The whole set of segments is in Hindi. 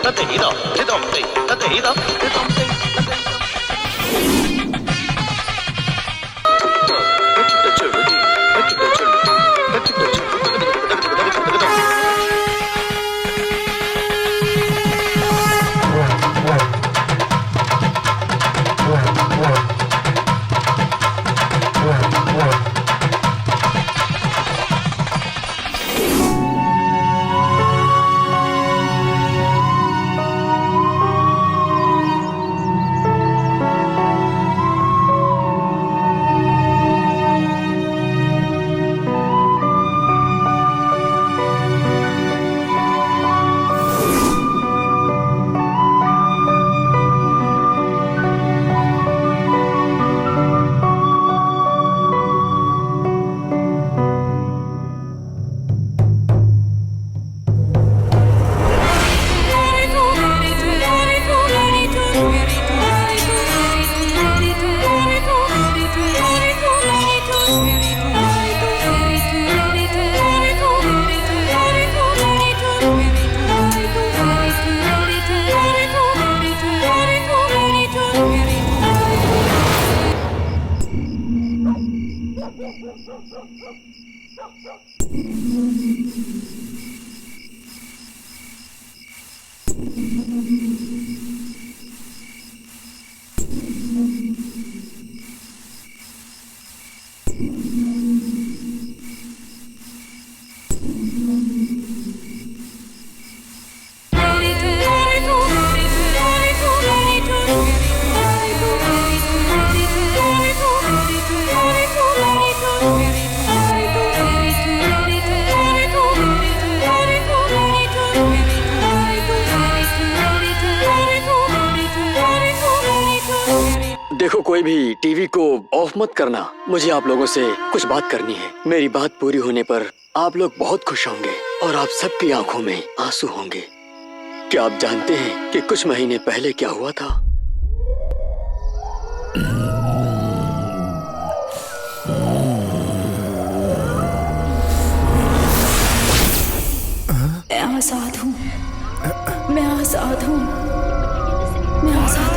得地道，这道地，得地道，这道地，得地道。देखो, कोई भी टीवी को ऑफ मत करना। मुझे आप लोगों से कुछ बात करनी है। मेरी बात पूरी होने पर आप लोग बहुत खुश होंगे और आप सबकी आंखों में आंसू होंगे। क्या आप जानते हैं कि कुछ महीने पहले क्या हुआ था? मैं आजाद हूँ, मैं आजाद हूँ, मैं आजाद हूँ।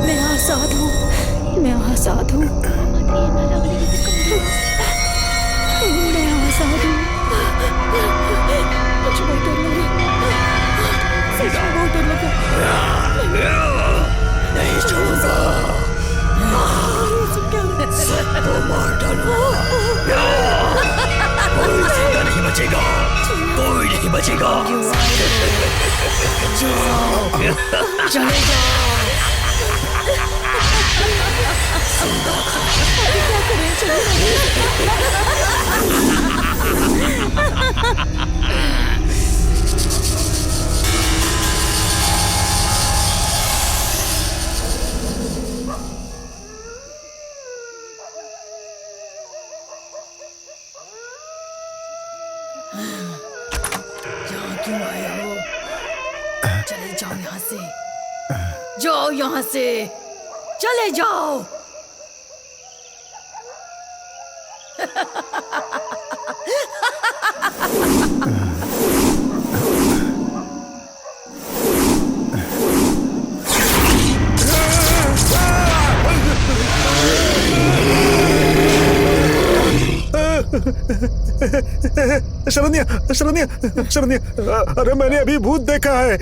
मैं आजाद हूँ, मैं आजाद हूँ। मुझे बहुत डर लगा, सच में बहुत डर लगा। नहीं छोड़ूंगा, सबको मार डालूंगा। कोई जिंदा नहीं बचेगा, कोई नहीं बचेगा। क्या करें, यहाँ क्यों आए हो? चले जाओ यहाँ से, जाओ यहाँ से, चले जाओ। शरण्या, शरण्या, शरण्या, अरे मैंने अभी भूत देखा है।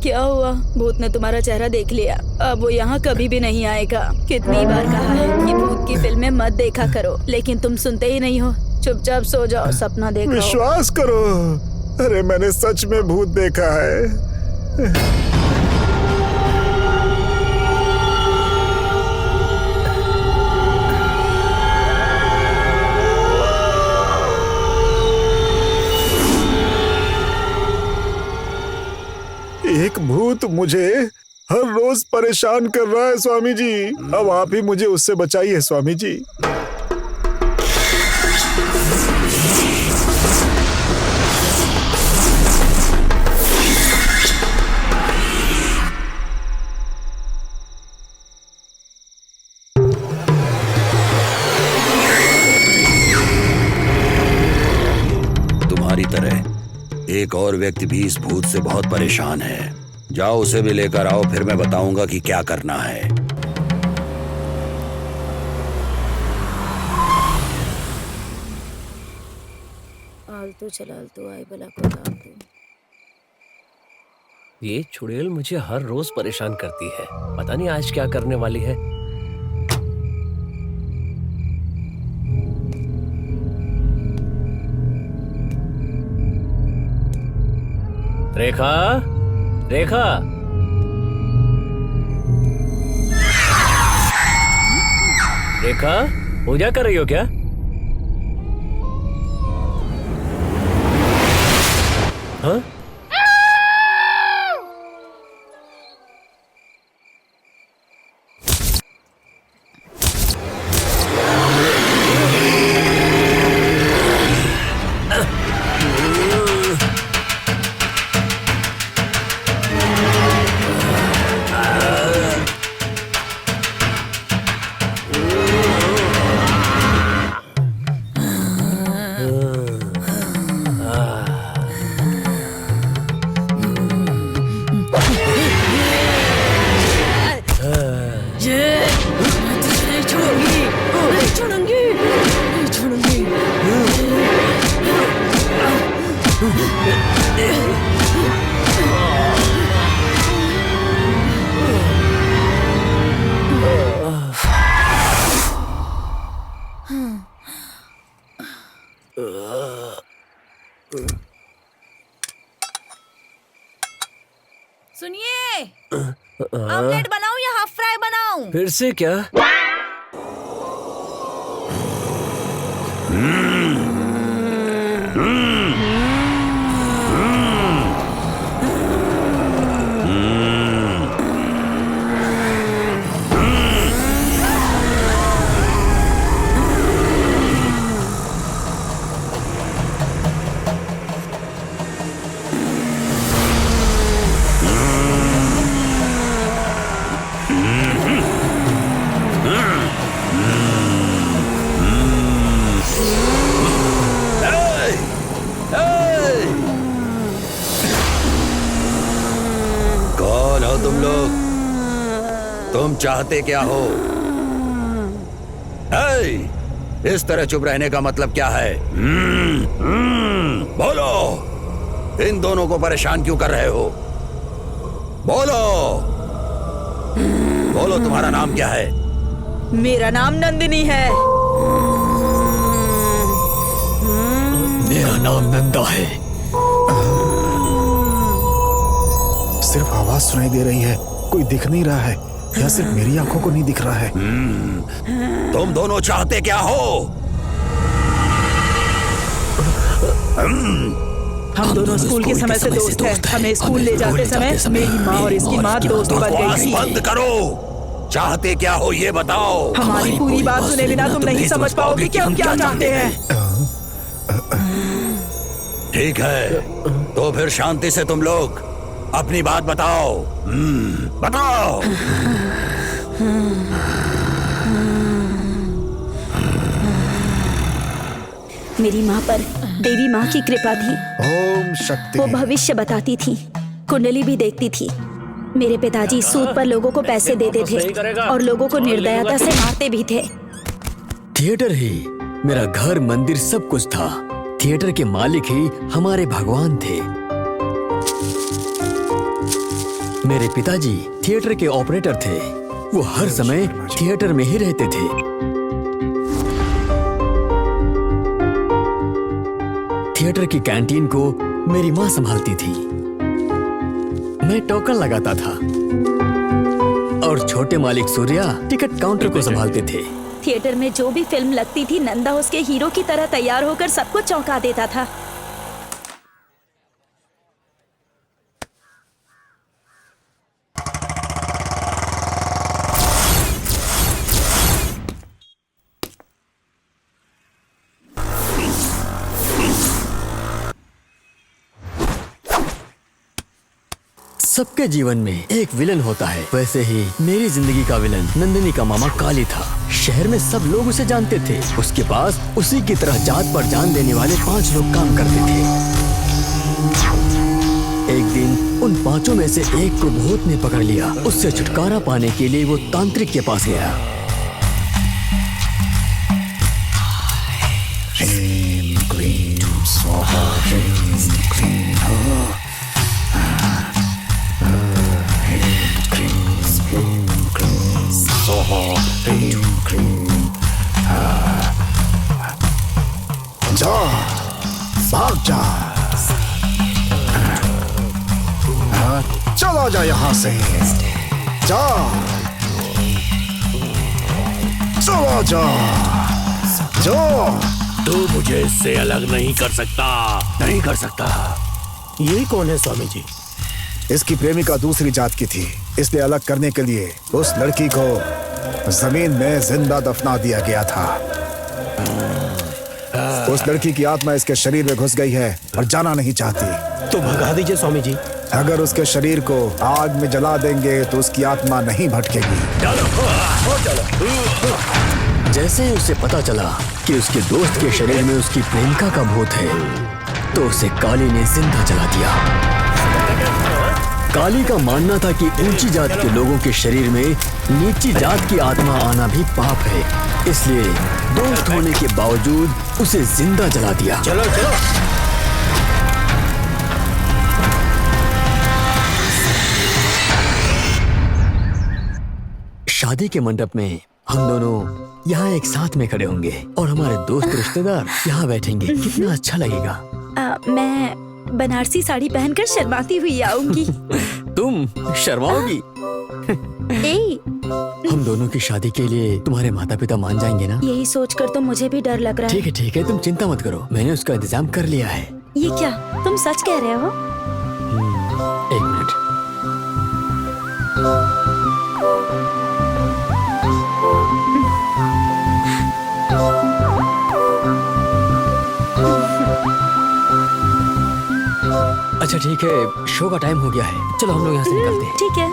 क्या हुआ? भूत ने तुम्हारा चेहरा देख लिया, अब वो यहाँ कभी भी नहीं आएगा। कितनी बार कहा है कि भूत की फिल्में मत देखा करो, लेकिन तुम सुनते ही नहीं हो। चुपचाप सो जाओ, सपना देख रहो। विश्वास करो, अरे मैंने सच में भूत देखा है। एक भूत मुझे हर रोज परेशान कर रहा है स्वामी जी। अब आप ही मुझे उससे बचाइए स्वामी जी। एक और व्यक्ति भी इस भूत से बहुत परेशान है। जाओ उसे भी लेकर आओ, फिर मैं बताऊंगा कि क्या करना है। आलतू चलालतू आई बला को तालतू। ये चुड़ैल मुझे हर रोज परेशान करती है। पता नहीं आज क्या करने वाली है। रेखा, रेखा, रेखा, पूजा कर रही हो क्या? हाँ? सुनिए, ऑमलेट बनाऊं या हाफ फ्राई बनाऊं? फिर से क्या? कौन हो तुम लोग? तुम चाहते क्या हो? इस तरह चुप रहने का मतलब क्या है? बोलो, इन दोनों को परेशान क्यों कर रहे हो? बोलो, बोलो, तुम्हारा नाम क्या है? मेरा नाम नंदिनी है। मेरा नाम नंदा है। सिर्फ आवाज सुनाई दे रही है, कोई दिख नहीं रहा है, या सिर्फ मेरी आंखों को नहीं दिख रहा है? तुम दोनों चाहते क्या हो? हम दोनों स्कूल के समय से दोस्त हैं। हमें स्कूल ले जाते समय मेरी माँ और इसकी माँ दोस्त बन गई बकवास थी। बंद करो। चाहते क्या हो ये बताओ। हमारी पूरी बात सुने बिना तुम नहीं समझ पाओगे कि हम क्या चाहते हैं। ठीक है, तो फिर शांति से तुम लोग अपनी बात बताओ। बताओ। मेरी माँ पर देवी माँ की कृपा थी। ओम शक्ति। वो भविष्य बताती थी, कुंडली भी देखती थी। मेरे पिताजी सूद पर लोगों को पैसे देते थे और लोगों को निर्दयता से मारते भी थे। थिएटर ही मेरा घर, मंदिर सब कुछ था। थिएटर के मालिक ही हमारे भगवान थे। मेरे पिताजी थिएटर के ऑपरेटर थे। वो हर समय थिएटर में ही रहते थे। थिएटर की कैंटीन को मेरी माँ संभालती थी। मैं टोकन लगाता था और छोटे मालिक सूर्या टिकट काउंटर को संभालते थे। थिएटर में जो भी फिल्म लगती थी, नंदा उसके हीरो की तरह तैयार होकर सबको चौंका देता था। सबके जीवन में एक विलन होता है, वैसे ही मेरी जिंदगी का विलन नंदिनी का मामा काली था। शहर में सब लोग उसे जानते थे। उसके पास उसी की तरह जात पर जान देने वाले 5 लोग काम करते थे। उन 5 में से एक को भूत ने पकड़ लिया। उससे छुटकारा पाने के लिए वो तांत्रिक के पास गया। जा, भाग जा, चला जा यहाँ से, जा, चला जा, जा। तू मुझे इससे अलग नहीं कर सकता, नहीं कर सकता। ये कौन है स्वामी जी? इसकी प्रेमिका दूसरी जात की थी, इसलिए अलग करने के लिए उस लड़की को जमीन में जिंदा दफना दिया गया था। उस लड़की की आत्मा इसके शरीर में घुस गई है और जाना नहीं चाहती। तो भगा दीजिए स्वामी जी। अगर उसके शरीर को आग में जला देंगे तो उसकी आत्मा नहीं भटकेगी। जैसे ही उसे पता चला कि उसके दोस्त के शरीर में उसकी प्रेमिका का भूत है, तो उसे काली ने जिंदा जला दिया। काली का मानना था कि ऊंची जात के लोगों के शरीर में नीची जात की आत्मा आना भी पाप है, इसलिए दोस्त होने के बावजूद उसे जिंदा जला दिया। चलो चलो। शादी के मंडप में हम दोनों यहाँ एक साथ में खड़े होंगे और हमारे दोस्त रिश्तेदार यहाँ बैठेंगे। कितना अच्छा लगेगा। मैं बनारसी साड़ी पहनकर शर्माती हुई आऊंगी। तुम शर्माओगी? हम दोनों की शादी के लिए तुम्हारे माता पिता मान जाएंगे ना? यही सोचकर तो मुझे भी डर लग रहा है। ठीक है, तुम चिंता मत करो, मैंने उसका इंतजाम कर लिया है। ये क्या, तुम सच कह रहे हो? 1 मिनट। अच्छा ठीक है, शो का टाइम हो गया है, चलो हम लोग यहाँ से निकलते हैं। ठीक है।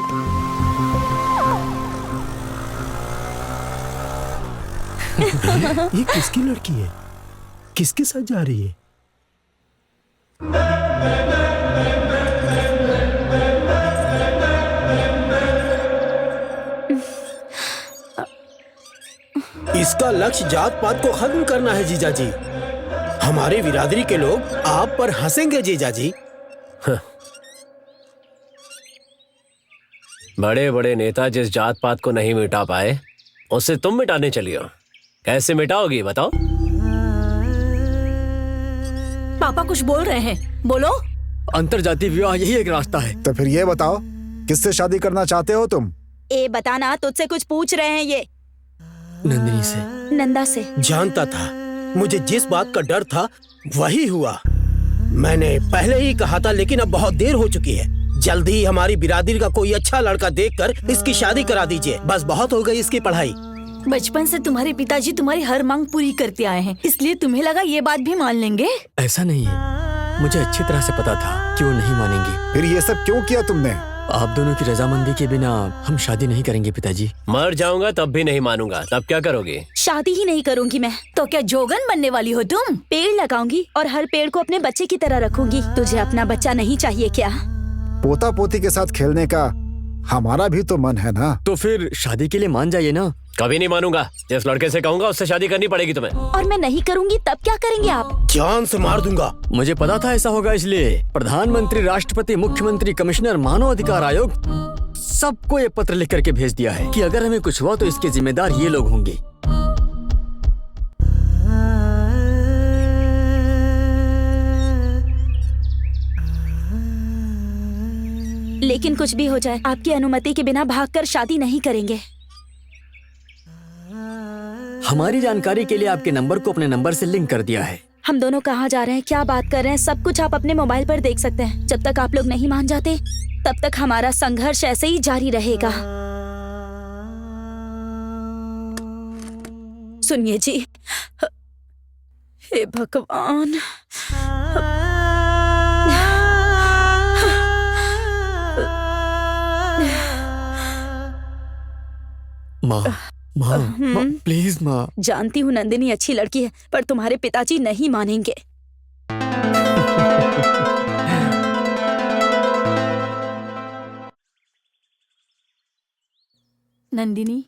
ये किसकी लड़की है? किसके साथ जा रही है? इसका लक्ष्य जात पात को खत्म करना है जीजाजी। हमारे बिरादरी के लोग आप पर हंसेंगे जीजाजी। बड़े बड़े नेता जिस जात पात को नहीं मिटा पाए, उसे तुम मिटाने चली हो। कैसे मिटाओगी बताओ? पापा कुछ बोल रहे हैं, बोलो। अंतरजातीय विवाह यही एक रास्ता है। तो फिर ये बताओ, किससे शादी करना चाहते हो तुम? ए बताना, तुझसे कुछ पूछ रहे हैं ये। नंदिनी से। नंदा से। जानता था, मुझे जिस बात का डर था वही हुआ। मैंने पहले ही कहा था, लेकिन अब बहुत देर हो चुकी है। जल्दी ही हमारी बिरादरी का कोई अच्छा लड़का देखकर इसकी शादी करा दीजिए। बस बहुत हो गई इसकी पढ़ाई। बचपन से तुम्हारे पिताजी तुम्हारी हर मांग पूरी करते आए हैं, इसलिए तुम्हें लगा ये बात भी मान लेंगे? ऐसा नहीं है, मुझे अच्छी तरह से पता था कि वो नहीं मानेंगी। फिर ये सब क्यों किया तुमने? आप दोनों की रजामंदी के बिना हम शादी नहीं करेंगे पिताजी। मर जाऊंगा तब भी नहीं मानूंगा। तब क्या करोगे? शादी ही नहीं करूंगी मैं। तो क्या जोगन बनने वाली हो तुम? पेड़ लगाऊंगी और हर पेड़ को अपने बच्चे की तरह रखूंगी। तुझे अपना बच्चा नहीं चाहिए क्या? पोता पोती के साथ खेलने का हमारा भी तो मन है ना। तो फिर शादी के लिए मान जाइए ना। कभी नहीं मानूंगा। जिस लड़के से कहूंगा उससे शादी करनी पड़ेगी तुम्हें। और मैं नहीं करूंगी तब क्या करेंगे आप? जान से मार दूंगा। मुझे पता था ऐसा होगा, इसलिए प्रधानमंत्री, राष्ट्रपति, मुख्यमंत्री, कमिश्नर, मानव अधिकार आयोग सबको ये पत्र लिख करके भेज दिया है कि अगर हमें कुछ हुआ तो इसके जिम्मेदार ये लोग होंगे। लेकिन कुछ भी हो जाए, आपकी अनुमति के बिना भागकर शादी नहीं करेंगे। हमारी जानकारी के लिए आपके नंबर को अपने नंबर से लिंक कर दिया है। हम दोनों कहाँ जा रहे हैं, क्या बात कर रहे हैं, सब कुछ आप अपने मोबाइल पर देख सकते हैं। जब तक आप लोग नहीं मान जाते तब तक हमारा संघर्ष ऐसे ही जारी रहेगा। सुनिए जी, हे भगवान, माँ, माँ, प्लीज माँ। जानती हूँ नंदिनी अच्छी लड़की है, पर तुम्हारे पिताजी नहीं मानेंगे। नंदिनी,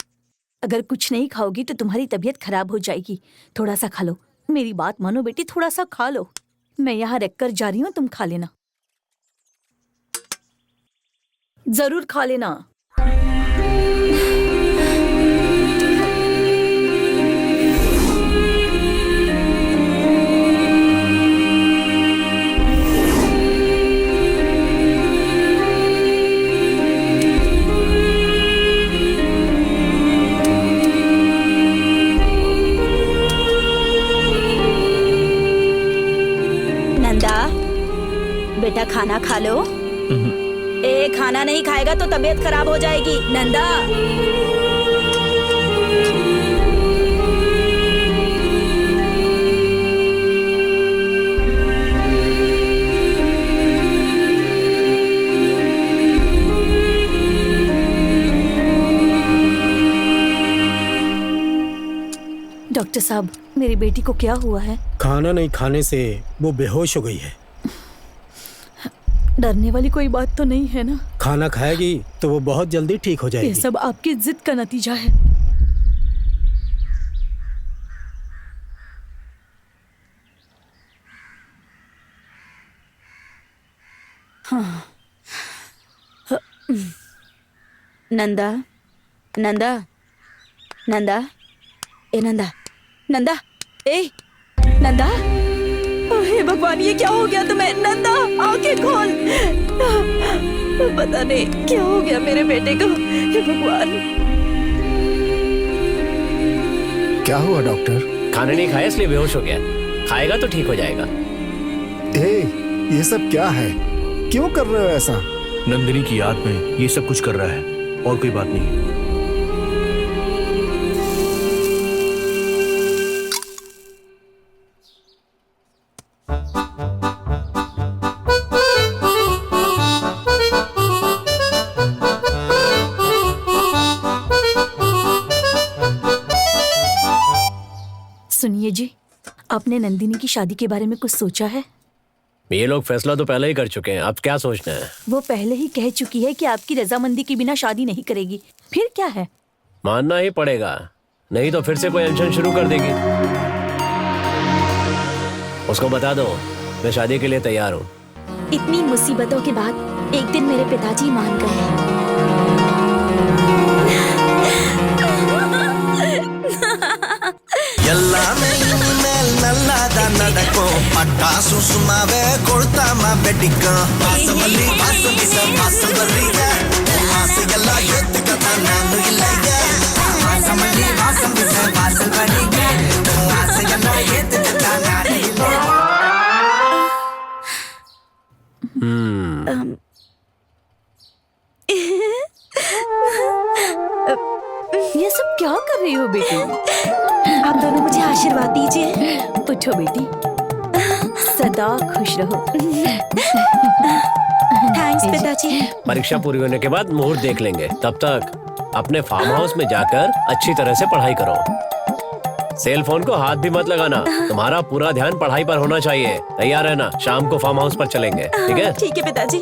अगर कुछ नहीं खाओगी तो तुम्हारी तबीयत खराब हो जाएगी। थोड़ा सा खा लो, मेरी बात मानो बेटी, थोड़ा सा खा लो। मैं यहाँ रखकर जा रही हूँ, तुम खा लेना, जरूर खा लेना। बेटा खाना खा लो। ए खाना नहीं खाएगा तो तबीयत खराब हो जाएगी। नंदा डॉक्टर साहब, मेरी बेटी को क्या हुआ है? खाना नहीं खाने से वो बेहोश हो गई है। डरने वाली कोई बात तो नहीं है ना? खाना खाएगी तो वो बहुत जल्दी ठीक हो जाएगी। ये सब आपकी जिद का नतीजा है। हाँ। नंदा नंदा नंदा ए नंदा नंदा ए नंदा, हे भगवान ये क्या हो गया तुम्हें? नंदा आंखें खोल। पता नहीं क्या हो गया मेरे बेटे को, हे भगवान। क्या हुआ डॉक्टर? खाना नहीं खाया इसलिए बेहोश हो गया, खाएगा तो ठीक हो जाएगा। ये सब क्या है? क्यों कर रहे हो ऐसा? नंदिनी की याद में ये सब कुछ कर रहा है, और कोई बात नहीं। सुनिए जी, आपने नंदिनी की शादी के बारे में कुछ सोचा है? ये लोग फैसला तो पहले ही कर चुके हैं, अब क्या सोचना है? वो पहले ही कह चुकी है कि आपकी रजामंदी के बिना शादी नहीं करेगी। फिर क्या है? मानना ही पड़ेगा, नहीं तो फिर से कोई अनशन शुरू कर देगी। उसको बता दो मैं शादी के लिए तैयार हूँ। इतनी मुसीबतों के बाद एक दिन मेरे पिताजी मान गए। ನಡಕೋ ಪಟಾಸು ಸುಮಾವೆ ಕೊಡ್ತಾಮ ಬೆಟ್ಟಿಕ ಬಾಸಮಲ್ಲಿ ಬಾಸಮಿಸ ಬಾಸಮಲ್ಲಿಗ ಆಸೆಗೆಲ್ಲ ಎತ್ತು ಕಥ ನಾನು ಇಲ್ಲಯ್ಯ ಬಾಸಮಲ್ಲಿ ಬಾಸಮಿಸ ಬಾಸಮಲ್ಲಿಗ ಆಸೆಗೆಲ್ಲ ಎತ್ತು ಕಥ ನಾನು ಇಲ್ಲ। ये सब क्या कर रही हो बेटी? आप दोनों मुझे आशीर्वाद दीजिए। उठो बेटी, सदा खुश रहो। थैंक्स पिताजी। परीक्षा पूरी होने के बाद मुहूर्त देख लेंगे, तब तक अपने फार्म हाउस में जाकर अच्छी तरह से पढ़ाई करो। सेल फोन को हाथ भी मत लगाना, तुम्हारा पूरा ध्यान पढ़ाई पर होना चाहिए। तैयार रहना, शाम को फार्म हाउस पर चलेंगे, ठीक है? ठीक है पिताजी।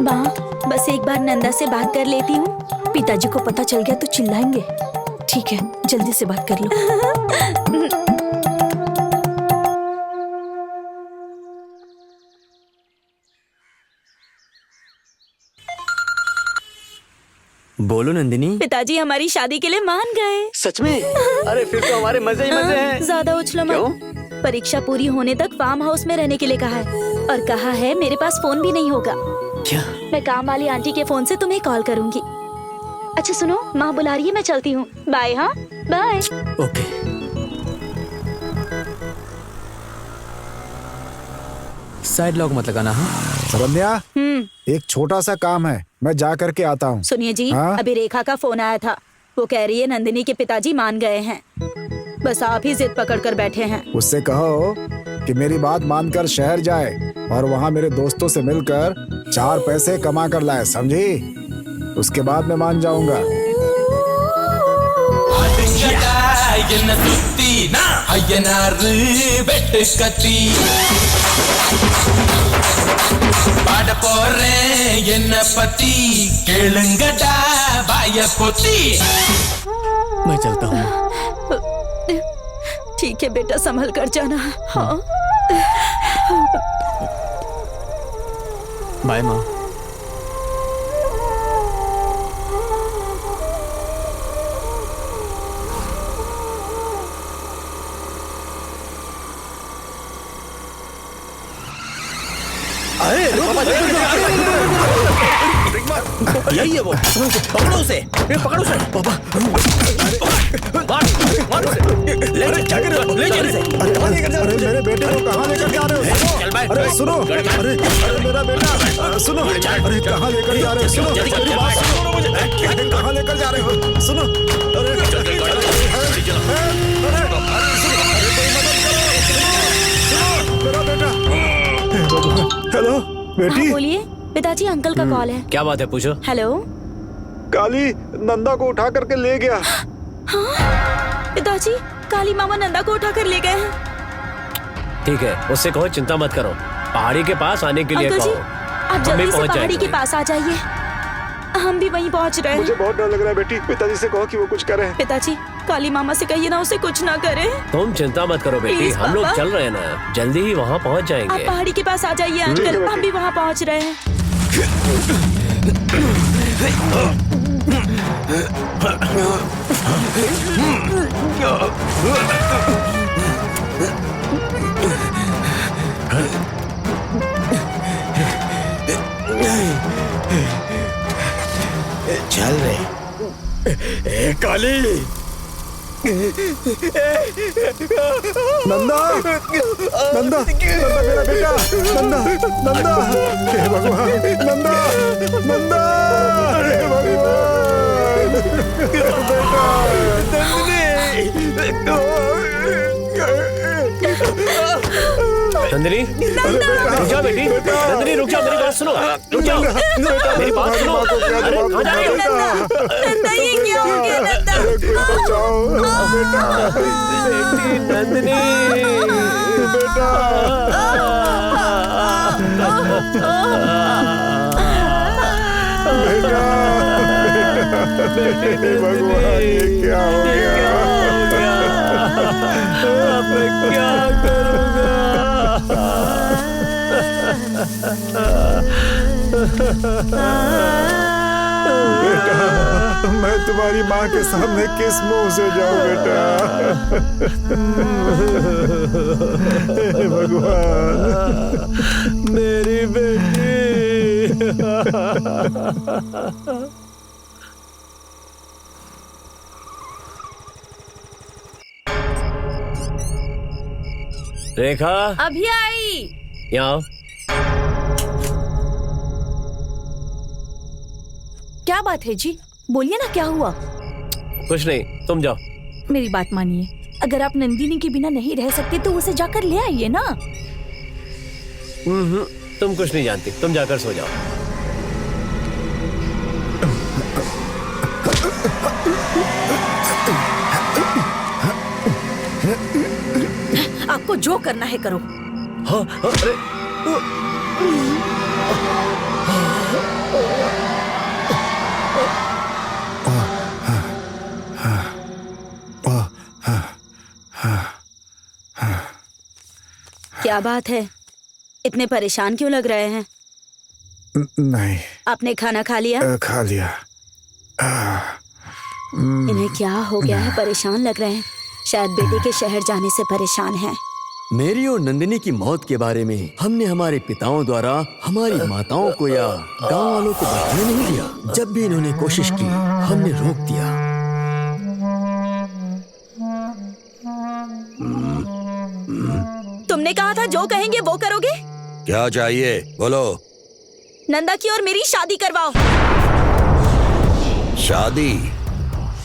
माँ, बस एक बार नंदा से बात कर लेती हूँ। पिताजी को पता चल गया तो चिल्लाएंगे। ठीक है, जल्दी से बात कर लो। बोलो नंदिनी। पिताजी हमारी शादी के लिए मान गए। सच में? अरे फिर तो हमारे मजे ही मजे हैं। ज्यादा उछलो मत। परीक्षा पूरी होने तक फार्म हाउस में रहने के लिए कहा है, और कहा है मेरे पास फोन भी नहीं होगा। क्या? मैं काम वाली आंटी के फोन से तुम्हें कॉल करूंगी। अच्छा सुनो, माँ बुला रही है, मैं चलती हूँ। बाय। हाँ बाय। ओके। साइड लॉक मत लगाना। हाँ सरन्या, एक छोटा सा काम है, मैं जा करके आता हूँ। सुनिए जी, हाँ? अभी रेखा का फोन आया था। वो कह रही है नंदिनी के पिताजी मान गए हैं, बस आप ही जिद पकड़ कर बैठे हैं। उससे कहो कि मेरी बात मानकर शहर जाए और वहाँ मेरे दोस्तों से मिलकर 4 पैसे कमा कर लाए, समझी? उसके बाद मैं मान जाऊंगा। என்ன சுத்தி நான் ஐயனாரு வெட்டு கத்தி பாடப்போறே என்ன பத்தி கேளுங்கடா பாய பொத்தி. मैं चलता हूँ। ठीक है बेटा, संभल कर जाना। हाँ बाय माँ। अरे यही है वो, पकड़ो उसे, पकड़ो उसे। पापा मार उसे, ले चल इसे। अरे मेरे बेटे को कहाँ लेकर जा रहे हो? अरे सुनो, अरे मेरा बेटा सुनो, अरे कहाँ लेकर जा रहे हो? सुनो मेरी बात सुनो, कहाँ लेकर जा रहे हो? सुनो, अरे मेरा बेटा। हेलो बेटी। बोलिए पिताजी, अंकल का कॉल है। क्या बात है, पूछो। हेलो। काली नंदा को उठा करके ले गया। हाँ पिताजी, काली मामा नंदा को उठा कर ले गए हैं। ठीक है, उससे कहो चिंता मत करो, पहाड़ी के पास आने के लिए अंकल जी, कहो। आप हम भी जल्दी से पहुंच पहाड़ी जाएंगे। के पास आ जाइए, हम भी वहीं पहुंच रहे हैं। मुझे बहुत डर लग रहा है बेटी, पिताजी से कहो कि वो कुछ करे। पिताजी, काली मामा से कहिए ना उसे कुछ ना करे। तुम चिंता मत करो बेटी, प्लीज, हम लोग पापा। चल रहे हैं ना, जल्दी ही वहाँ पहुँच आप जाएंगे। पहाड़ी के पास आ जाइए अंकल, हम भी वहाँ पहुँच रहे हैं। चल रे। काली। नंदा, नंदा, नंदा मेरा बेटा, नंदा, नंदा, हे भगवान, नंदा, नंदा, हे भगवान, बेटा, नंदिनी, रुक जा बेटी, नंदिनी रुक जा, मेरी बात सुनो, रुक जाओ, मेरी बात सुनो। अरे कहाँ जा रही हो? नंदा, ये क्या हो गया नंदा? बचाओ बेटा, बेटी नंदिनी, बेटा, बेटा, हे भगवान, ये क्या हो गया? अब मैं क्या करूँगा? बेटा, मैं तुम्हारी माँ के सामने किस मुंह से जाऊं बेटा? हे भगवान, मेरी बेटी। रेखा, अभी आई। यहाँ आओ। क्या बात है जी, बोलिए ना, क्या हुआ? कुछ नहीं, तुम जाओ। मेरी बात मानिए, अगर आप नंदिनी के बिना नहीं रह सकते तो उसे जाकर ले आइए ना। तुम कुछ नहीं जानती, तुम जाकर सो जाओ। आपको जो करना है करो। हाँ, अरे क्या बात है, इतने परेशान क्यों लग रहे हैं? नहीं, आपने खाना खा लिया? खा लिया। इन्हें क्या हो गया है, परेशान लग रहे हैं। शायद बेटे के शहर जाने से परेशान हैं। मेरी और नंदिनी की मौत के बारे में हमने हमारे पिताओं द्वारा हमारी माताओं को या गांव वालों को बताने नहीं दिया। जब भी इन्होंने कोशिश की, हमने रोक दिया। तुमने कहा था जो कहेंगे वो करोगे। क्या चाहिए बोलो। नंदा की और मेरी शादी करवाओ। शादी?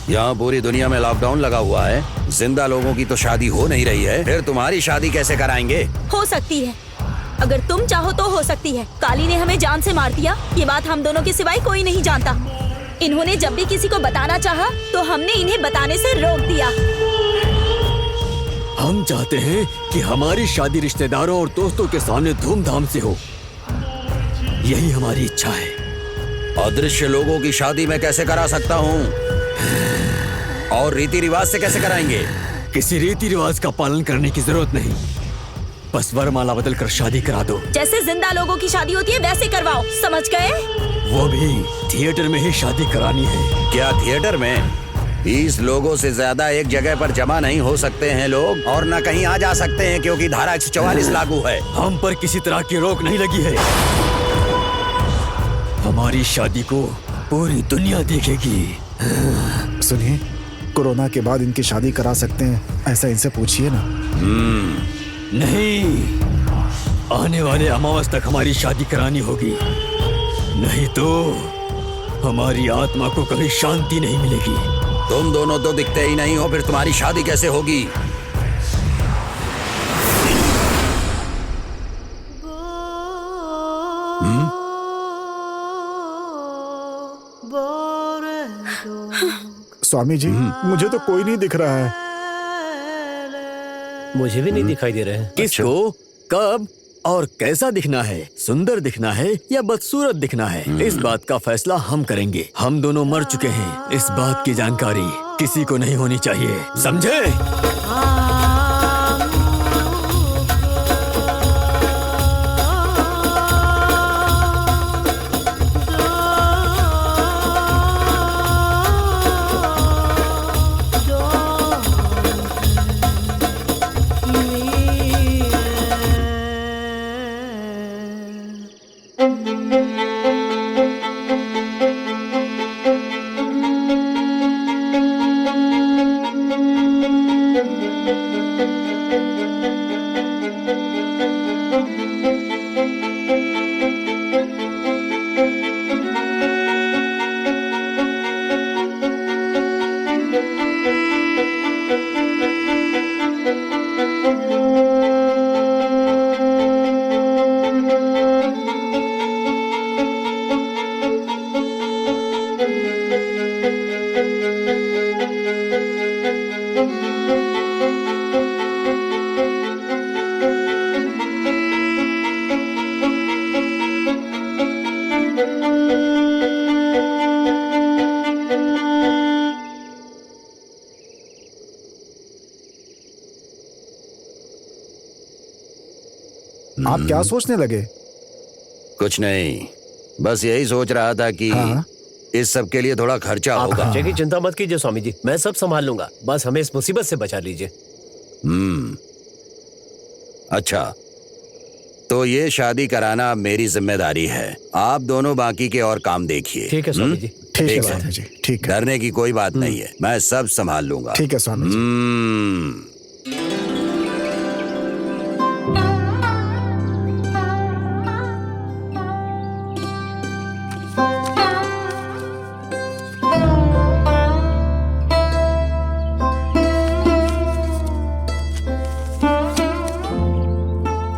यहाँ पूरी दुनिया में लॉकडाउन लगा हुआ है, जिंदा लोगों की तो शादी हो नहीं रही है, फिर तुम्हारी शादी कैसे कराएंगे? हो सकती है, अगर तुम चाहो तो हो सकती है। काली ने हमें जान से मार दिया, ये बात हम दोनों के सिवाय कोई नहीं जानता। इन्होंने जब भी किसी को बताना चाहा तो हमने इन्हें बताने से रोक दिया। हम चाहते हैं कि हमारी शादी रिश्तेदारों और दोस्तों के सामने धूमधाम से हो। यही हमारी इच्छा है। अदृश्य लोगों की शादी मैं कैसे करा सकता हूँ? और रीति रिवाज से कैसे कराएंगे? किसी रीति रिवाज का पालन करने की जरूरत नहीं, बस वरमाला बदल कर शादी करा दो। जैसे जिंदा लोगों की शादी होती है वैसे करवाओ, समझ गए? वो भी थिएटर में ही शादी करानी है। क्या थिएटर में? 20 लोगों से ज्यादा एक जगह पर जमा नहीं हो सकते हैं लोग, और न कहीं आ जा सकते हैं क्योंकि धारा 144 लागू है। हम पर किसी तरह की रोक नहीं लगी है। हमारी शादी को पूरी दुनिया देखेगी। सुनिए, कोरोना के बाद इनकी शादी करा सकते हैं, ऐसा इनसे पूछिए ना। नहीं, आने वाले अमावस तक हमारी शादी करानी होगी, नहीं तो हमारी आत्मा को कभी शांति नहीं मिलेगी। तुम दोनों तो दिखते ही नहीं हो, फिर तुम्हारी शादी कैसे होगी? स्वामी जी, मुझे तो कोई नहीं दिख रहा है। मुझे भी नहीं दिखाई दे रहे हैं। किसको, कब और कैसा दिखना है? सुंदर दिखना है या बदसूरत दिखना है? इस बात का फैसला हम करेंगे। हम दोनों मर चुके हैं, इस बात की जानकारी किसी को नहीं होनी चाहिए, समझे? आप क्या सोचने लगे? कुछ नहीं, बस यही सोच रहा था कि इस सब के लिए थोड़ा खर्चा होगा। खर्चे की चिंता मत कीजिए स्वामी जी, मैं सब संभाल लूंगा, बस हमें इस मुसीबत से बचा लीजिए। अच्छा, तो ये शादी कराना मेरी जिम्मेदारी है। आप दोनों बाकी के और काम देखिए। ठीक है स्वामी जी। ठीक है स्वामी जी, ठीक है। डरने की कोई बात नहीं है, मैं सब संभाल लूंगा। ठीक है स्वामी जी।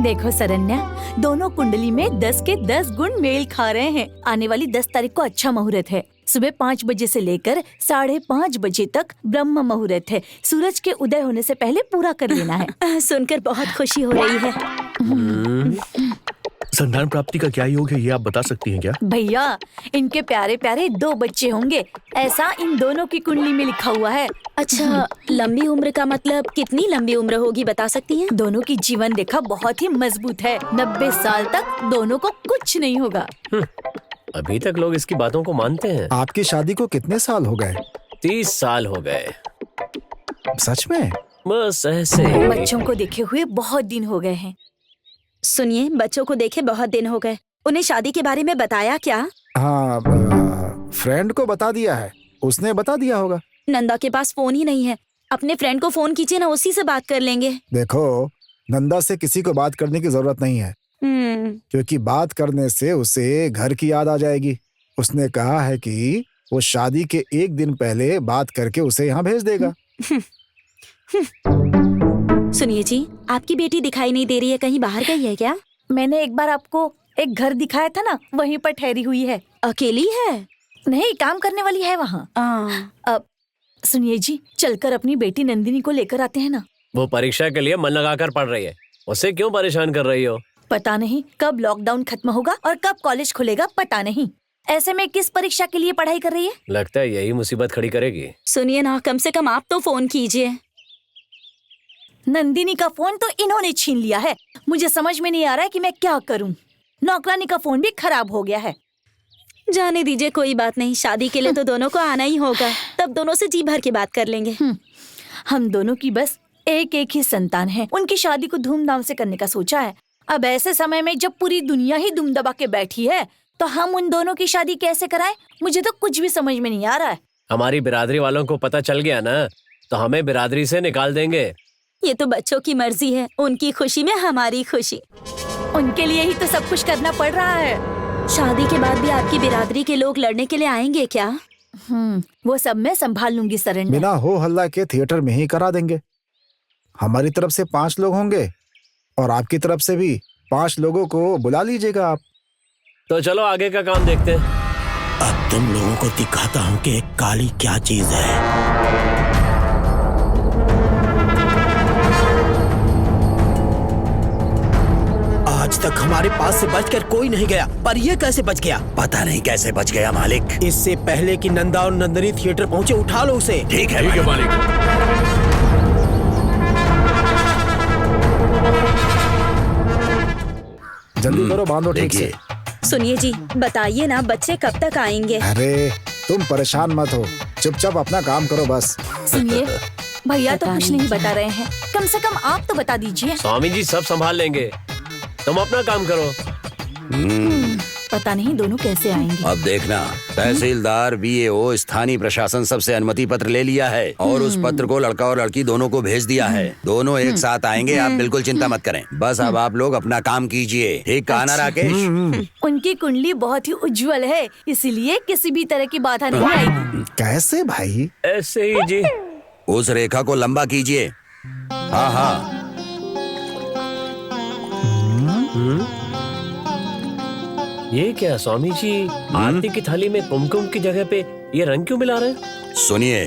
देखो सरन्या, दोनों कुंडली में 10 के 10 गुण मेल खा रहे हैं। आने वाली 10 तारीख को अच्छा मुहूर्त है। सुबह 5 बजे से लेकर 5:30 बजे तक ब्रह्म मुहूर्त है। सूरज के उदय होने से पहले पूरा कर लेना है। सुनकर बहुत खुशी हो रही है। संतान प्राप्ति का क्या योग है, ये आप बता सकती हैं क्या? भैया, इनके प्यारे प्यारे 2 बच्चे होंगे, ऐसा इन दोनों की कुंडली में लिखा हुआ है। अच्छा, लंबी उम्र का मतलब कितनी लंबी उम्र होगी, बता सकती हैं? दोनों की जीवन रेखा बहुत ही मजबूत है। 90 साल तक दोनों को कुछ नहीं होगा। अभी तक लोग इसकी बातों को मानते हैं। आपकी शादी को कितने साल हो गए? 30 साल हो गए। सच में? बस ऐसे। बच्चों को देखे हुए बहुत दिन हो गए हैं। सुनिए, बच्चों को देखे बहुत दिन हो गए। उन्हें शादी के बारे में बताया क्या? हाँ, फ्रेंड को बता दिया है, उसने बता दिया होगा। नंदा के पास फोन ही नहीं है। अपने फ्रेंड को फोन कीजिए ना, उसी से बात कर लेंगे। देखो, नंदा से किसी को बात करने की जरूरत नहीं है, क्योंकि बात करने से उसे घर की याद आ जाएगी। उसने कहा है कि वो शादी के 1 दिन पहले बात करके उसे यहाँ भेज देगा। सुनिए जी, आपकी बेटी दिखाई नहीं दे रही है, कहीं बाहर गई है क्या? मैंने एक बार आपको एक घर दिखाया था ना, वहीं पर ठहरी हुई है। अकेली है? नहीं, काम करने वाली है वहाँ। अब सुनिए जी, चलकर अपनी बेटी नंदिनी को लेकर आते हैं ना। वो परीक्षा के लिए मन लगाकर पढ़ रही है, उसे क्यों परेशान कर रही हो? पता नहीं कब लॉकडाउन खत्म होगा और कब कॉलेज खुलेगा, पता नहीं। ऐसे में किस परीक्षा के लिए पढ़ाई कर रही है? लगता है यही मुसीबत खड़ी करेगी। सुनिए ना, कम से कम आप तो फोन कीजिए। नंदिनी का फोन तो इन्होंने छीन लिया है। मुझे समझ में नहीं आ रहा है कि मैं क्या करूं। नौकरानी का फोन भी खराब हो गया है। जाने दीजिए, कोई बात नहीं। शादी के लिए तो दोनों को आना ही होगा, तब दोनों से जी भर के बात कर लेंगे। हम दोनों की बस एक एक ही संतान है। उनकी शादी को धूमधाम से करने का सोचा है। अब ऐसे समय में जब पूरी दुनिया ही दुम दबा के बैठी है, तो हम उन दोनों की शादी कैसे कराएं? मुझे तो कुछ भी समझ में नहीं आ रहा है। हमारी बिरादरी वालों को पता चल गया ना, तो हमें बिरादरी से निकाल देंगे। ये तो बच्चों की मर्जी है, उनकी खुशी में हमारी खुशी। उनके लिए ही तो सब कुछ करना पड़ रहा है। शादी के बाद भी आपकी बिरादरी के लोग लड़ने के लिए आएंगे क्या? वो सब मैं संभाल लूंगी सरण्या। बिना हो हल्ला के थिएटर में ही करा देंगे। हमारी तरफ से 5 लोग होंगे और आपकी तरफ से भी 5 लोगों को बुला लीजिएगा आप। तो चलो आगे का काम देखते हैं। अब तुम लोगों को दिखाता हूँ कि काली क्या चीज है। आज तक हमारे पास से बचकर कोई नहीं गया, पर ये कैसे बच गया? पता नहीं कैसे बच गया मालिक। इससे पहले कि नंदा और नंदिनी थिएटर पहुँचे, उठा लो उसे। ठीक है मालिक। जल्दी करो, बांधो ठीक से। सुनिए जी, बताइए ना, बच्चे कब तक आएंगे? अरे तुम परेशान मत हो, चुपचाप अपना काम करो बस। सुनिए, भैया तो कुछ नहीं बता रहे हैं, कम से कम आप तो बता दीजिए। स्वामी जी सब संभाल लेंगे, तुम अपना काम करो। पता नहीं दोनों कैसे आएंगे। अब देखना, तहसीलदार, बीएओ, स्थानीय प्रशासन सबसे अनुमति पत्र ले लिया है और उस पत्र को लड़का और लड़की दोनों को भेज दिया है। दोनों एक साथ आएंगे, आप बिल्कुल चिंता मत करें। बस अब आप लोग अपना काम कीजिए। ठीक कहा ना राकेश? उनकी कुंडली बहुत ही उज्जवल है, इसीलिए किसी भी तरह की बाधा नहीं आएगी। कैसे भाई? ऐसे ही जी। उस रेखा को लंबा कीजिए। हाँ हाँ। ये क्या स्वामी जी, आरती की थाली में कुमकुम की जगह पे ये रंग क्यों मिला रहे हैं? सुनिए,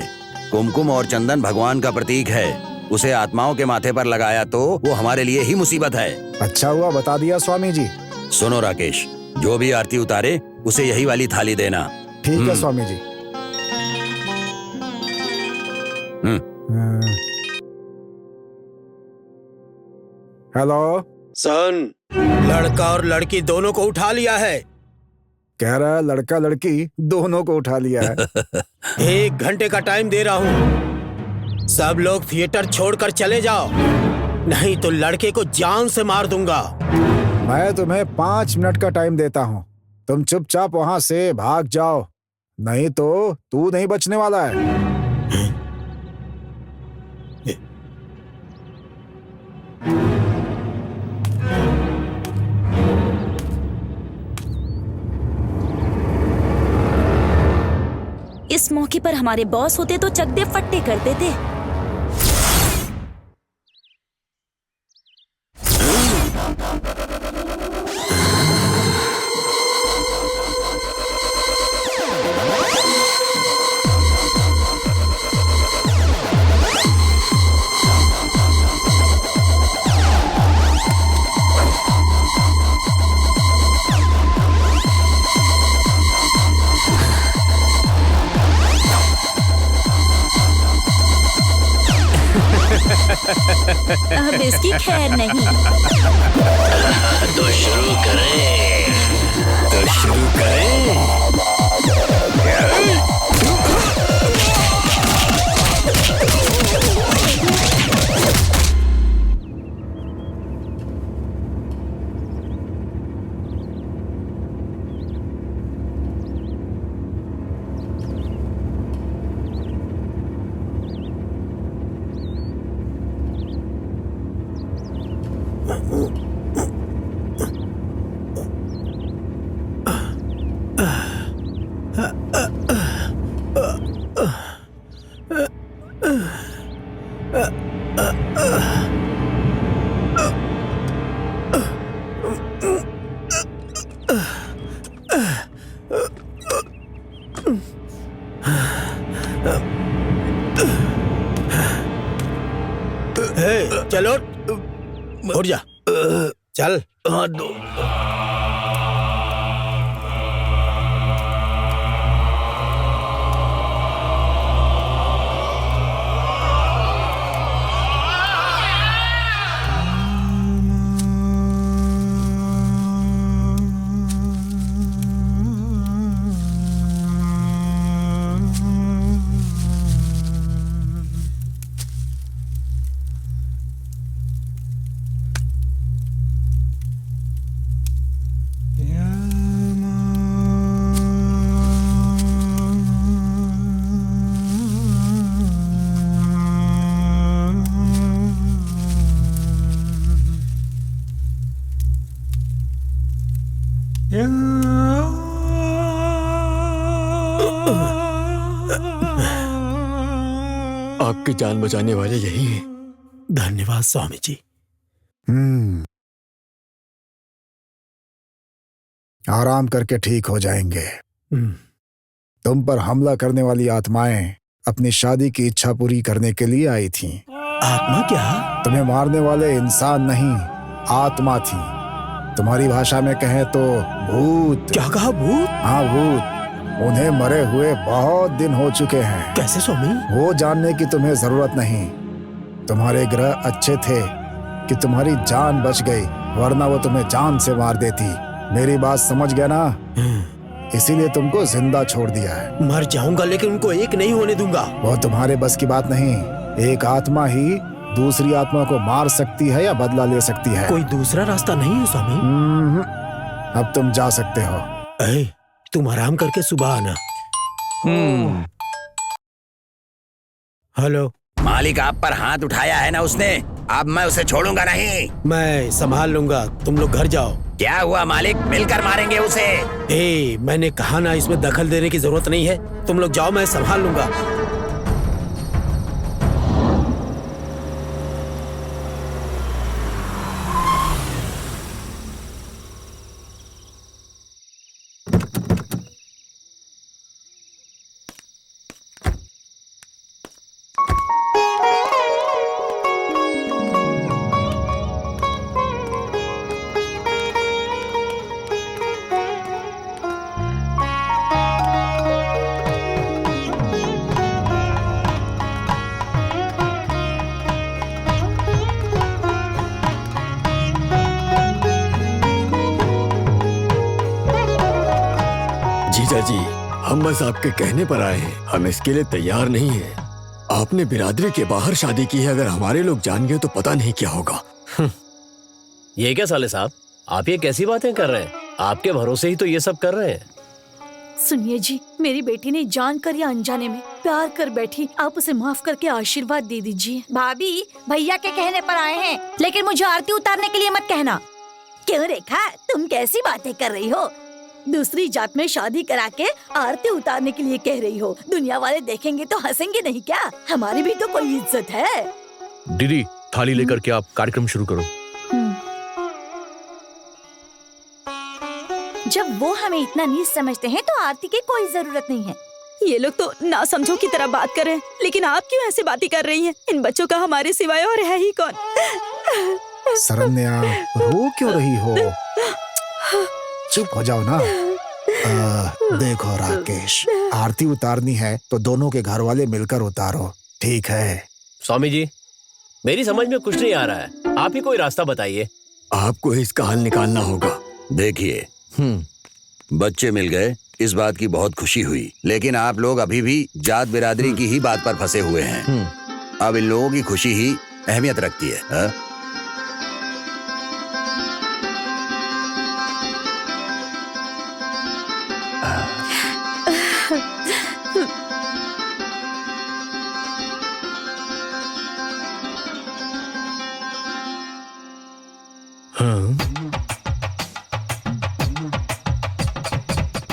कुमकुम और चंदन भगवान का प्रतीक है। उसे आत्माओं के माथे पर लगाया तो वो हमारे लिए ही मुसीबत है। अच्छा हुआ बता दिया स्वामी जी। सुनो राकेश, जो भी आरती उतारे उसे यही वाली थाली देना। ठीक है स्वामी जी। हेलो सन, लड़का और लड़की दोनों को उठा लिया है। कह रहा है लड़का लड़की दोनों को उठा लिया है। 1 घंटे का टाइम दे रहा हूँ, सब लोग थिएटर छोड़कर चले जाओ, नहीं तो लड़के को जान से मार दूंगा। मैं तुम्हें 5 मिनट का टाइम देता हूँ, तुम चुपचाप वहाँ से भाग जाओ, नहीं तो तू नहीं बचने वाला है। इस मौके पर हमारे बॉस होते तो चकदे फट्टे कर देते। अब इसकी खैर नहीं। तो शुरू करें। हाथ दो। आपकी जान बचाने वाले यही हैं। धन्यवाद स्वामी जी। आराम करके ठीक हो जाएंगे। तुम पर हमला करने वाली आत्माएं अपनी शादी की इच्छा पूरी करने के लिए आई थीं। आत्मा क्या? तुम्हें मारने वाले इंसान नहीं, आत्मा थी। तुम्हारी भाषा में कहें तो भूत। क्या कहा? भूत? हाँ, भूत। उन्हें मरे हुए बहुत दिन हो चुके हैं। कैसे स्वामी? वो जानने की तुम्हें जरूरत नहीं। तुम्हारे ग्रह अच्छे थे कि तुम्हारी जान बच गई, वरना वो तुम्हें जान से मार देती। मेरी बात समझ गया ना? इसीलिए तुमको जिंदा छोड़ दिया है। मर जाऊंगा लेकिन उनको एक नहीं होने दूंगा। वो तुम्हारे बस की बात नहीं। एक आत्मा ही दूसरी आत्मा को मार सकती है या बदला ले सकती है। कोई दूसरा रास्ता नहीं है स्वामी? अब तुम जा सकते हो। तुम आराम करके सुबह आना। हेलो। मालिक आप पर हाथ उठाया है ना उसने, अब मैं उसे छोड़ूंगा नहीं। मैं संभाल लूंगा, तुम लोग घर जाओ। क्या हुआ मालिक, मिलकर मारेंगे उसे। मैंने कहा ना, इसमें दखल देने की जरूरत नहीं है। तुम लोग जाओ, मैं संभाल लूंगा। जी, हम बस आपके कहने पर आए हैं, हम इसके लिए तैयार नहीं हैं। आपने बिरादरी के बाहर शादी की है, अगर हमारे लोग जान गए तो पता नहीं क्या होगा। ये क्या साले साहब, आप ये कैसी बातें कर रहे हैं? आपके भरोसे ही तो ये सब कर रहे हैं। सुनिए जी, मेरी बेटी ने जानकर या अनजाने में प्यार कर बैठी, आप उसे माफ करके आशीर्वाद दे दीजिए। भाभी, भैया के कहने पर आए हैं, लेकिन मुझे आरती उतारने के लिए मत कहना। क्यों रेखा, तुम कैसी बातें कर रही हो? दूसरी जात में शादी करा के आरती उतारने के लिए कह रही हो? दुनिया वाले देखेंगे तो हंसेंगे नहीं क्या? हमारी भी तो कोई इज्जत है। दीदी, थाली लेकर के आप कार्यक्रम शुरू करो। जब वो हमें इतना नीच समझते हैं तो आरती की कोई जरूरत नहीं है। ये लोग तो ना समझो की तरह बात कर रहे हैं, लेकिन आप क्यों ऐसी बातें कर रही हैं? इन बच्चों का हमारे सिवाय और है ही कौन? शरण्या, रो क्यों रही हो? चुप हो जाओ ना। देखो राकेश, आरती उतारनी है तो दोनों के घर वाले मिलकर उतारो, ठीक है? स्वामी जी, मेरी समझ में कुछ नहीं आ रहा है, आप ही कोई रास्ता बताइए। आपको इसका हल निकालना होगा। देखिए, बच्चे मिल गए, इस बात की बहुत खुशी हुई, लेकिन आप लोग अभी भी जात बिरादरी की ही बात पर फंसे हुए हैं। अब इन लोगों की खुशी ही अहमियत रखती है। हा?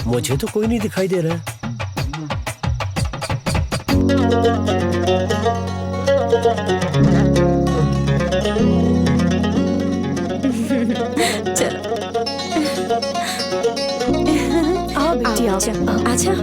मुझे तो कोई नहीं दिखाई दे रहा है। चलो आओ बेटी, आओ। अच्छा,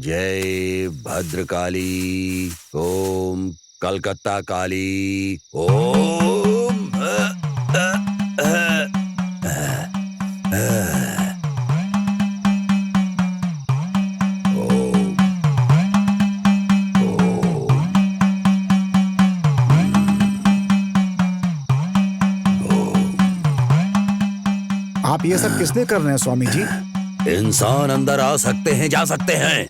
जय भद्रकाली, ओम कलकत्ता काली, ओम आप ये सब किसने कर रहे हैं स्वामी जी? इंसान अंदर आ सकते हैं, जा सकते हैं,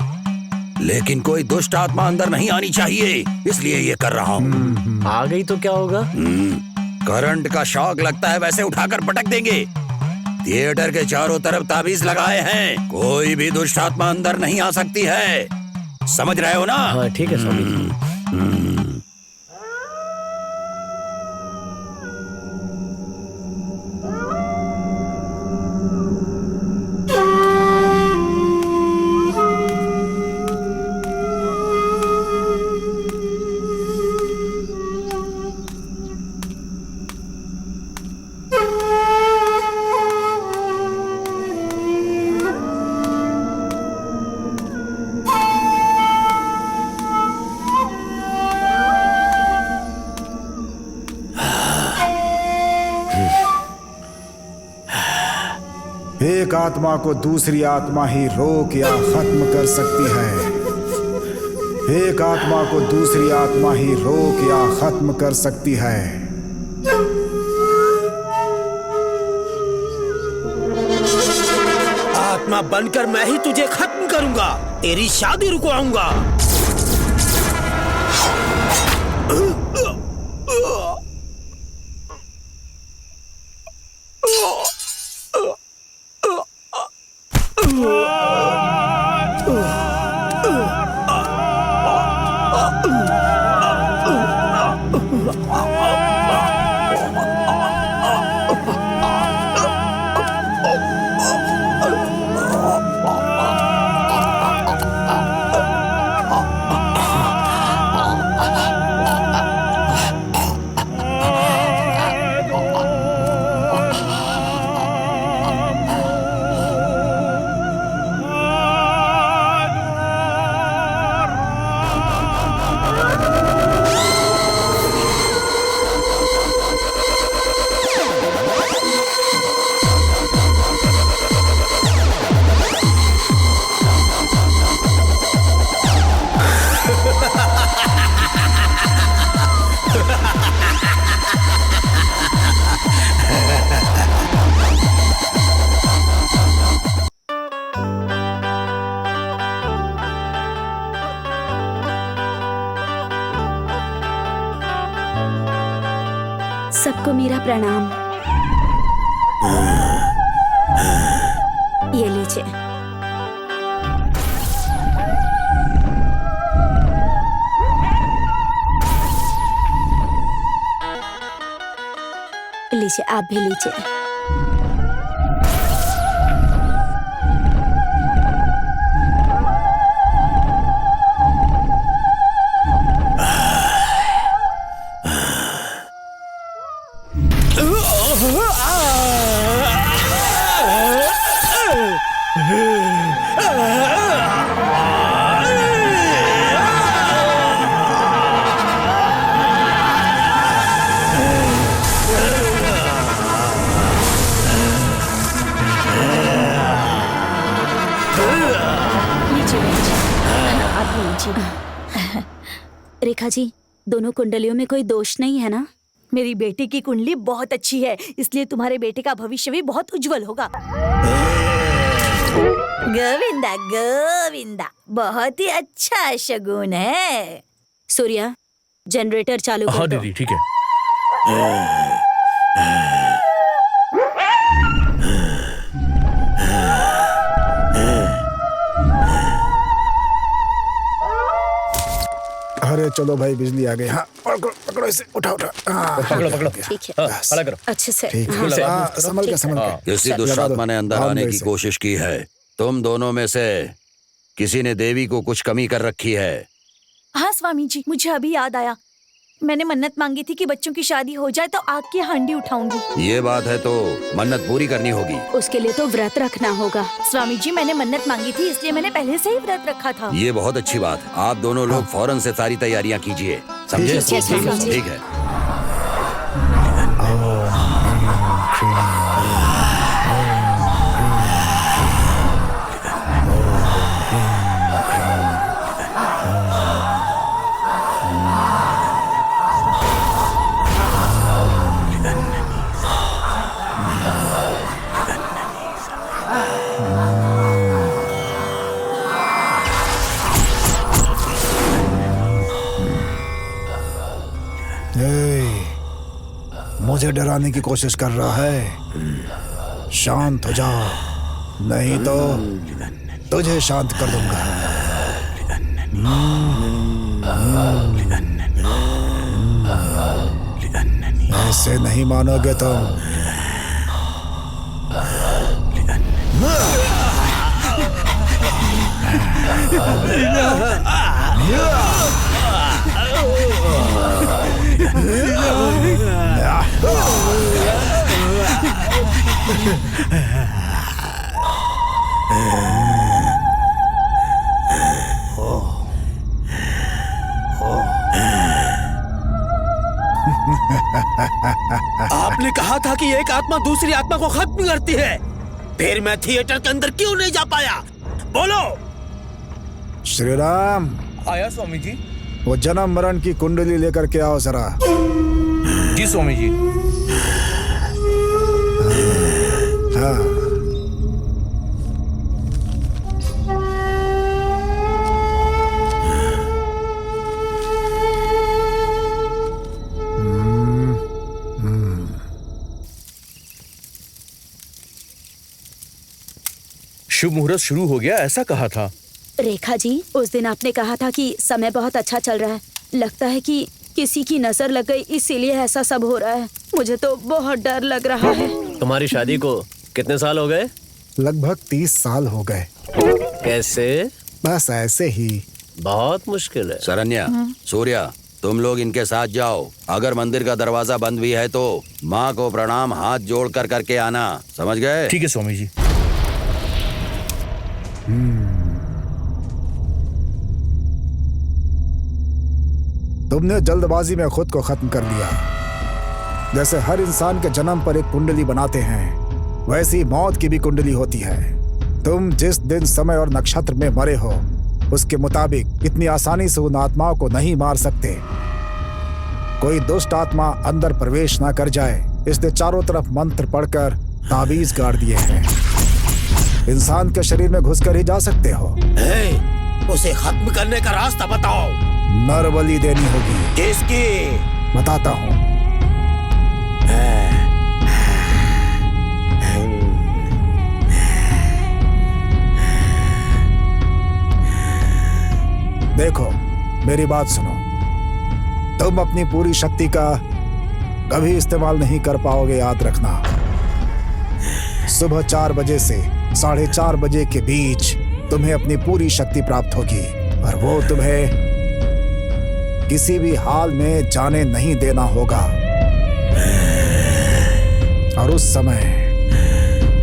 लेकिन कोई दुष्ट आत्मा अंदर नहीं आनी चाहिए, इसलिए ये कर रहा हूँ। आ गई तो क्या होगा? करंट का शॉक लगता है, वैसे उठाकर पटक देंगे। थिएटर के चारों तरफ ताबीज लगाए हैं, कोई भी दुष्ट आत्मा अंदर नहीं आ सकती है, समझ रहे हो ना? हाँ ठीक है स्वामी जी। एक आत्मा को दूसरी आत्मा ही रोक या खत्म कर सकती है। एक आत्मा को दूसरी आत्मा ही रोक या खत्म कर सकती है। आत्मा बनकर मैं ही तुझे खत्म करूंगा, तेरी शादी रुकवाऊंगा। सबको मेरा प्रणाम। ये लीजिए। लीजिए, आप भी लीजिए। रेखा जी, दोनों कुंडलियों में कोई दोष नहीं है ना? मेरी बेटी की कुंडली बहुत अच्छी है, इसलिए तुम्हारे बेटे का भविष्य भी बहुत उज्जवल होगा। गोविंदा गोविंदा, बहुत ही अच्छा शगुन है। सूर्या, जनरेटर चालू कर दो। हाँ दीदी ठीक है। अरे चलो भाई, बिजली आ गई। हाँ पकड़ो पकड़ो इसे, उठा उठा। पकड़ो। ठीक है, खड़ा करो। अच्छे से। ठीक है, संभल के संभल के। किसी दुष्ट आत्मा ने अंदर आने की कोशिश की है। तुम दोनों में से किसी ने देवी को कुछ कमी कर रखी है। हाँ स्वामी जी, मुझे अभी याद आया। मैंने मन्नत मांगी थी कि बच्चों की शादी हो जाए तो आग की हांडी उठाऊंगी। ये बात है तो मन्नत पूरी करनी होगी। उसके लिए तो व्रत रखना होगा। स्वामी जी, मैंने मन्नत मांगी थी इसलिए मैंने पहले से ही व्रत रखा था। ये बहुत अच्छी बात। आप दोनों लोग फौरन से सारी तैयारियां कीजिए, समझे? ठीक है। मुझे डराने की कोशिश कर रहा है। शांत हो जाओ, नहीं तो तुझे शांत कर दूंगा। ऐसे नहीं मानोगे तुम। आपने कहा था कि एक आत्मा दूसरी आत्मा को खत्म करती है, फिर मैं थिएटर के अंदर क्यों नहीं जा पाया? बोलो। श्री राम। आया स्वामी जी। वो जन्म मरण की कुंडली लेकर के आओ जरा। जी स्वामी जी। हाँ। शुभ मुहूर्त शुरू हो गया, ऐसा कहा था। रेखा जी, उस दिन आपने कहा था कि समय बहुत अच्छा चल रहा है। लगता है कि किसी की नजर लग गई, इसीलिए ऐसा सब हो रहा है। मुझे तो बहुत डर लग रहा है। तुम्हारी शादी को कितने साल हो गए? लगभग 30 साल हो गए। कैसे? बस ऐसे ही। बहुत मुश्किल है। शरण्या, सूर्या, तुम लोग इनके साथ जाओ। अगर मंदिर का दरवाजा बंद भी है तो माँ को प्रणाम हाथ जोड़ कर करके आना, समझ गए? ठीक है स्वामी जी। तुमने जल्दबाजी में खुद को खत्म कर लिया। जैसे हर इंसान के जन्म पर एक कुंडली बनाते हैं, वैसी मौत की भी कुंडली होती है। तुम जिस दिन, समय और नक्षत्र में मरे हो, उसके मुताबिक इतनी आसानी से उन आत्माओं को नहीं मार सकते। कोई दुष्ट आत्मा अंदर प्रवेश ना कर जाए, इसलिए चारों तरफ मंत्र पढ़कर ताबीज गाड़ दिए हैं। इंसान के शरीर में घुसकर ही जा सकते हो। उसे खत्म करने का रास्ता बताओ। नर बलि देनी होगी। किसकी? बताता हूँ। देखो, मेरी बात सुनो। तुम अपनी पूरी शक्ति का कभी इस्तेमाल नहीं कर पाओगे, याद रखना। सुबह 4 बजे से 4:30 बजे के बीच तुम्हें अपनी पूरी शक्ति प्राप्त होगी और वो तुम्हें किसी भी हाल में जाने नहीं देना होगा। और उस समय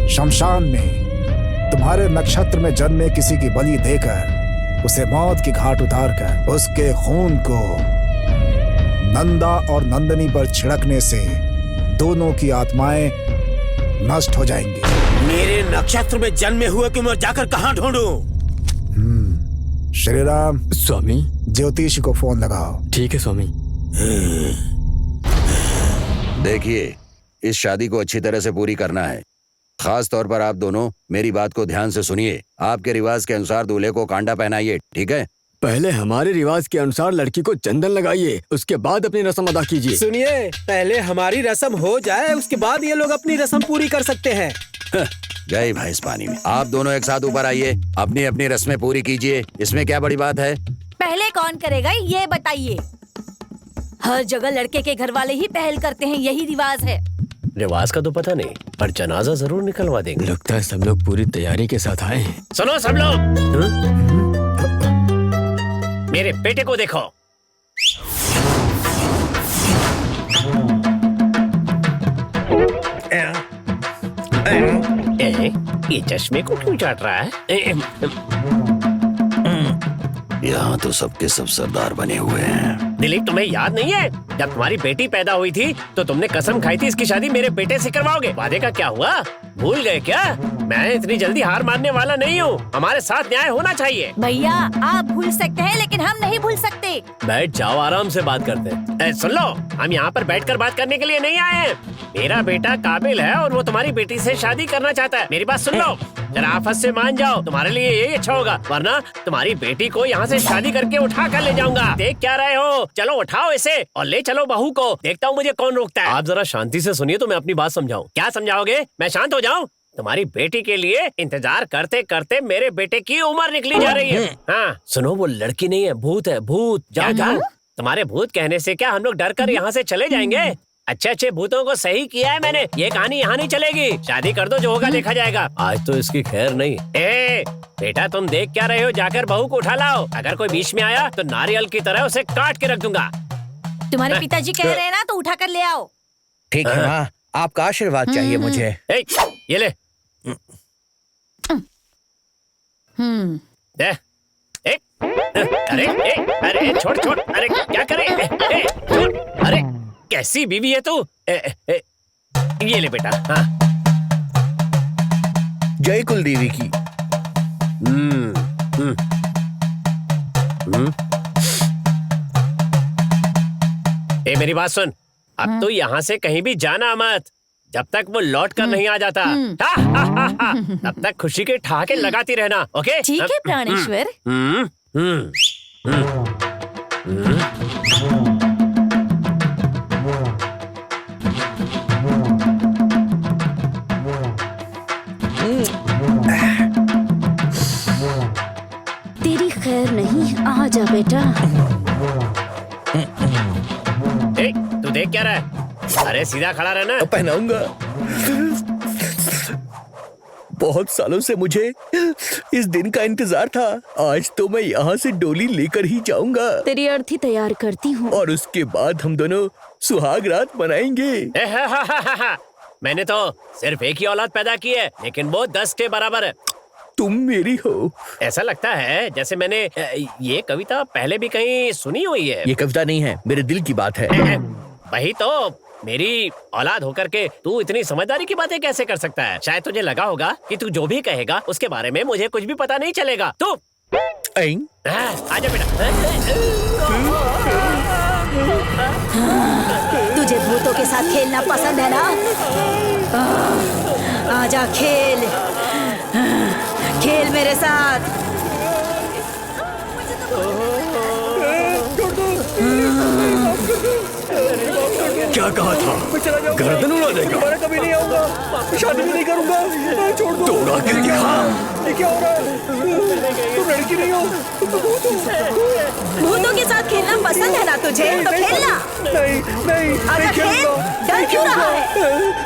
शमशान में तुम्हारे नक्षत्र में जन्मे किसी की बलि देकर उसे मौत की घाट उतारकर उसके खून को नंदा और नंदनी पर छिड़कने से दोनों की आत्माएं नष्ट हो जाएंगी। मेरे नक्षत्र में जन्मे हुए को मैं जाकर कहाँ ढूंढूं? श्री राम। स्वामी। ज्योतिषी को फोन लगाओ। ठीक है स्वामी। देखिए, इस शादी को अच्छी तरह से पूरी करना है। खास तौर पर आप दोनों मेरी बात को ध्यान से सुनिए। आपके रिवाज के अनुसार दूल्हे को कांडा पहनाइए, ठीक है? पहले हमारे रिवाज के अनुसार लड़की को चंदन लगाइए, उसके बाद अपनी रस्म अदा कीजिए। सुनिए, पहले हमारी रस्म हो जाए, उसके बाद ये लोग अपनी रस्म पूरी कर सकते हैं। गए भैंस पानी में। आप दोनों एक साथ ऊपर आइए, अपनी अपनी रस्में पूरी कीजिए। इसमें क्या बड़ी बात है? पहले कौन करेगा ये बताइए। हर जगह लड़के के घर वाले ही पहल करते हैं, यही रिवाज है। रिवाज का तो पता नहीं, पर जनाजा जरूर निकलवा देंगे। लगता है सब लोग पूरी तैयारी के साथ आए हैं। सुनो सब लोग, मेरे बेटे को देखो। ये चश्मे को क्यों चाट रहा है? यहाँ तो सबके सब सरदार बने हुए हैं। दिलीप, तुम्हें याद नहीं है जब तुम्हारी बेटी पैदा हुई थी तो तुमने कसम खाई थी इसकी शादी मेरे बेटे से करवाओगे। वादे का क्या हुआ, भूल गए क्या? मैं इतनी जल्दी हार मानने वाला नहीं हूँ। हमारे साथ न्याय होना चाहिए। भैया आप भूल सकते हैं लेकिन हम नहीं भूल सकते। बैठ जाओ, आराम से बात करते हैं। सुन लो, हम यहाँ पर बैठकर बात करने के लिए नहीं आए हैं। मेरा बेटा काबिल है और वो तुम्हारी बेटी से शादी करना चाहता है। मेरी बात सुन लो, जरा आफत से मान जाओ, तुम्हारे लिए यही अच्छा होगा, वरना तुम्हारी बेटी को यहाँ से शादी करके उठा कर ले जाऊंगा। देख क्या रहे हो? चलो उठाओ इसे और ले चलो बहू को। देखता हूँ मुझे कौन रोकता है। आप जरा शांति से सुनिए तो मैं अपनी बात समझाऊं। क्या समझाओगे? मैं शांत हो जाऊं? तुम्हारी बेटी के लिए इंतजार करते करते मेरे बेटे की उम्र निकली जा रही है। हाँ सुनो, वो लड़की नहीं है, भूत है, भूत। जाओ जाओ, तुम्हारे भूत कहने से क्या हम लोग डर कर यहाँ से चले जाएंगे? अच्छे अच्छे भूतों को सही किया है मैंने। ये कहानी यहाँ नहीं चलेगी। शादी कर दो, जो होगा देखा जाएगा। आज तो इसकी खैर नहीं। बेटा तुम देख क्या रहे हो, जाकर बहू को उठा लाओ। अगर कोई बीच में आया तो नारियल की तरह उसे काट के रख दूंगा। तुम्हारे पिताजी कह रहे हैं ना, तो उठा कर ले आओ। ठीक है माँ, आपका आशीर्वाद चाहिए मुझे। ये ले। दे। अरे अरे छोड़ छोड़, अरे क्या करे? अरे कैसी बीवी है तू? ये ले बेटा। हाँ। जय कुलदेवी की। मेरी बात सुन, अब तो यहाँ से कहीं भी जाना मत जब तक वो लौट कर नहीं आ जाता। तब तक खुशी के ठहाके लगाती रहना। ओके? ठीक है प्राणेश्वर। तेरी खैर नहीं, आ जा बेटा। तू देख क्या रहा है? अरे सीधा खड़ा रहना। पहनाऊंगा। बहुत सालों से मुझे इस दिन का इंतजार था। आज तो मैं यहाँ से डोली लेकर ही जाऊंगा। तेरी अर्थी तैयार करती हूँ और उसके बाद हम दोनों सुहाग रात मनाएंगे। मैंने तो सिर्फ एक ही औलाद पैदा की है, लेकिन वो 10 के बराबर है। तुम मेरी हो। ऐसा लगता है जैसे मैंने ये कविता पहले भी कहीं सुनी हुई है। ये कविता नहीं है, मेरे दिल की बात है। वही तो, मेरी औलाद होकर के तू इतनी समझदारी की बातें कैसे कर सकता है? शायद तुझे लगा होगा कि तू जो भी कहेगा उसके बारे में मुझे कुछ भी पता नहीं चलेगा। तू आजा बेटा। तुझे भूतों के साथ खेलना पसंद है ना? आजा खेल, खेल मेरे साथ। क्या कहा था? गर्दन उड़ा देगा। मैं कभी नहीं आऊंगा, शादी भी नहीं करूंगा। छोड़ दो। तोड़ा के दिखा। ये क्या हो रहा है? तुम लड़की नहीं हो, भूतों के साथ खेलना पसंद है ना तुझे? तो खेलना। नहीं नहीं, आजा खेल। डर क्यों रहा है?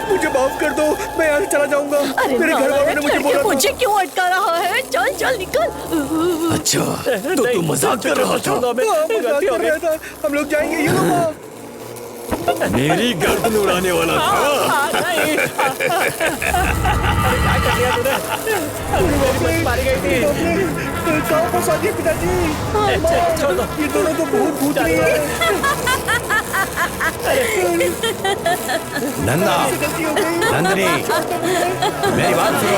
मुझे माफ कर दो, मैं यहाँ से चला जाऊंगा। मेरे घर वालों ने मुझे बोला मुझे क्यों अटका रहा है? चल चल निकल। अच्छा तो तू मजाक कर रहा था? मजाक कर रहा था। हम लोग जाएंगे। ये लो, मेरी गर्दन उड़ाने वाला था। मारी गई थी। पिताजी, ये दोनों तो बहुत भूत हैं। नंदा, नंदिनी, मेरी बात सुनो।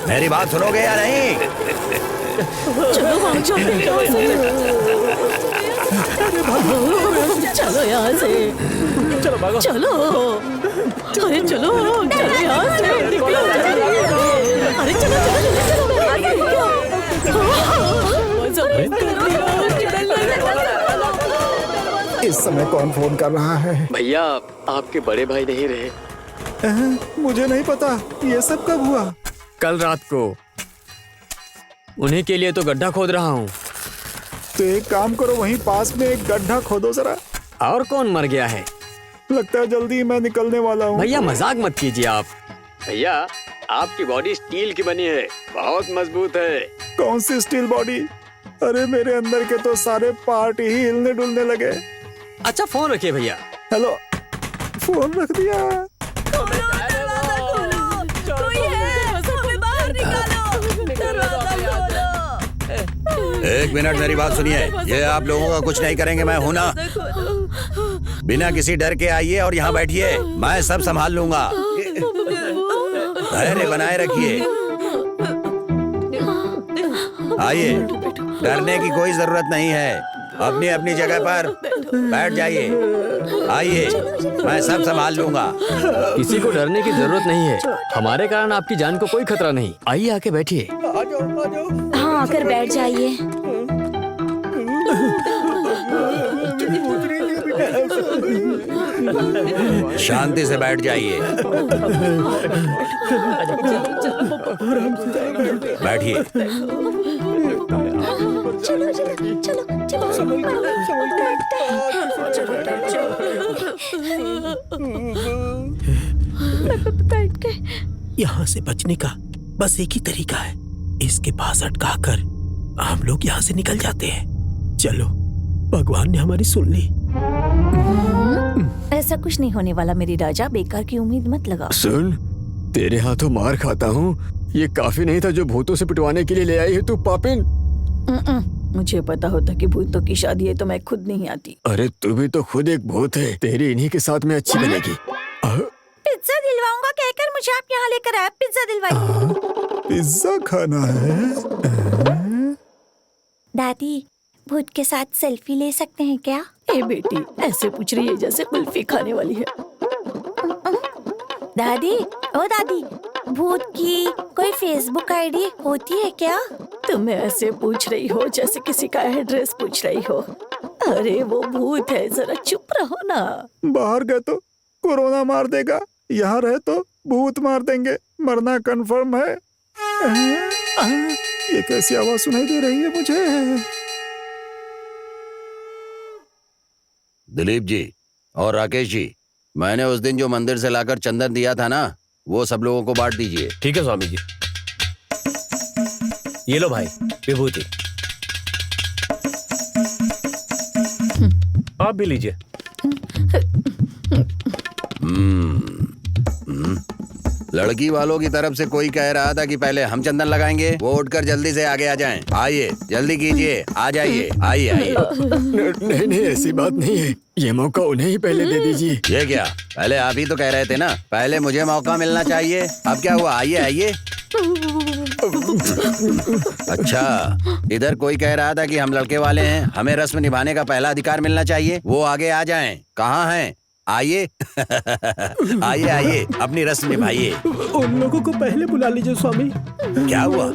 मेरी बात सुनोगे या नहीं? चलो भाग जाओ, चलो यहाँ से। चलो भागो। चलो, अरे चलो चलो यहाँ से निकलो। अरे चलो इस समय कौन फोन कर रहा है? भैया आपके बड़े भाई नहीं रहे? मुझे नहीं पता, ये सब कब हुआ? कल रात को। उन्हीं के लिए तो गड्ढा खोद रहा हूँ। तो एक काम करो, वहीं पास में एक गड्ढा खोदो जरा। और कौन मर गया है? लगता है जल्दी मैं निकलने वाला हूँ। भैया मजाक मत कीजिए आप। भैया आपकी बॉडी स्टील की बनी है, बहुत मजबूत है। कौन सी स्टील बॉडी? अरे मेरे अंदर के तो सारे पार्ट ही हिलने डुलने लगे। अच्छा फोन रखिए भैया। हेलो, फोन रख दिया। कोई है, हमें बाहर निकालो, दरवाजा खोलो। एक मिनट मेरी बात सुनिए, ये आप लोगों का कुछ नहीं करेंगे, मैं हूं ना। बिना किसी डर के आइए और यहाँ बैठिए, मैं सब संभाल लूंगा। धैर्य बनाए रखिए। आइए, डरने की कोई जरूरत नहीं है, अपनी अपनी जगह पर बैठ जाइए। आइए, मैं सब संभाल लूंगा। किसी को डरने की जरूरत नहीं है, हमारे कारण आपकी जान को कोई खतरा नहीं। आइए आके बैठिए। हाँ, आकर बैठ जाइए। शांति से बैठ जाइए। बैठिए। चलो चलो चलो चलो। यहाँ से बचने का बस एक ही तरीका है, इसके पास अटका कर हम लोग यहाँ से निकल जाते हैं। चलो, भगवान ने हमारी सुन ली। ऐसा कुछ नहीं होने वाला मेरी राजा, बेकार की उम्मीद मत लगा। सुन, तेरे हाथों मार खाता हूँ, ये काफी नहीं था जो भूतों से पिटवाने के लिए ले आई है तू पापिन। मुझे पता होता कि भूतों की शादी है तो मैं खुद नहीं आती। अरे तू भी तो खुद एक भूत है, तेरी इन्हीं के साथ में अच्छी बनेगी। पिज्जा दिलवाऊंगा कहकर मुझे आप यहाँ लेकर आए। पिज्जा दिलवाइए। पिज्जा खाना है? दादी, भूत के साथ सेल्फी ले सकते हैं क्या? ए बेटी, ऐसे पूछ रही है जैसे कुल्फी खाने वाली है। दादी, ओ दादी, भूत की कोई फेसबुक आईडी होती है क्या? तुम ऐसे पूछ रही हो जैसे किसी का एड्रेस पूछ रही हो। अरे वो भूत है, जरा चुप रहो ना। बाहर गए तो कोरोना मार देगा, यहाँ रहे तो भूत मार देंगे, मरना कंफर्म है। ये कैसी आवाज सुनाई दे रही है मुझे? दिलीप जी और राकेश जी, मैंने उस दिन जो मंदिर से लाकर चंदन दिया था ना, वो सब लोगों को बांट दीजिए। ठीक है स्वामी जी। ये लो भाई विभूति, आप भी लीजिए। लड़की वालों की तरफ से कोई कह रहा था कि पहले हम चंदन लगाएंगे, वो उठकर जल्दी से आगे आ जाएं। आइए, जल्दी कीजिए, आ जाइए। आइए आइए। नहीं नहीं, ऐसी बात नहीं है, ये मौका उन्हें ही पहले दे दीजिए। ये क्या, पहले आप ही तो कह रहे थे ना पहले मुझे मौका मिलना चाहिए, अब क्या हुआ? आइए आइए। अच्छा, इधर कोई कह रहा था कि हम लड़के वाले हैं, हमें रस्म निभाने का पहला अधिकार मिलना चाहिए, वो आगे आ जाएं। कहाँ हैं? आइए। आइए आइए, अपनी रस्म निभाइए। उन लोगों को पहले बुला लीजिए स्वामी। क्या हुआ,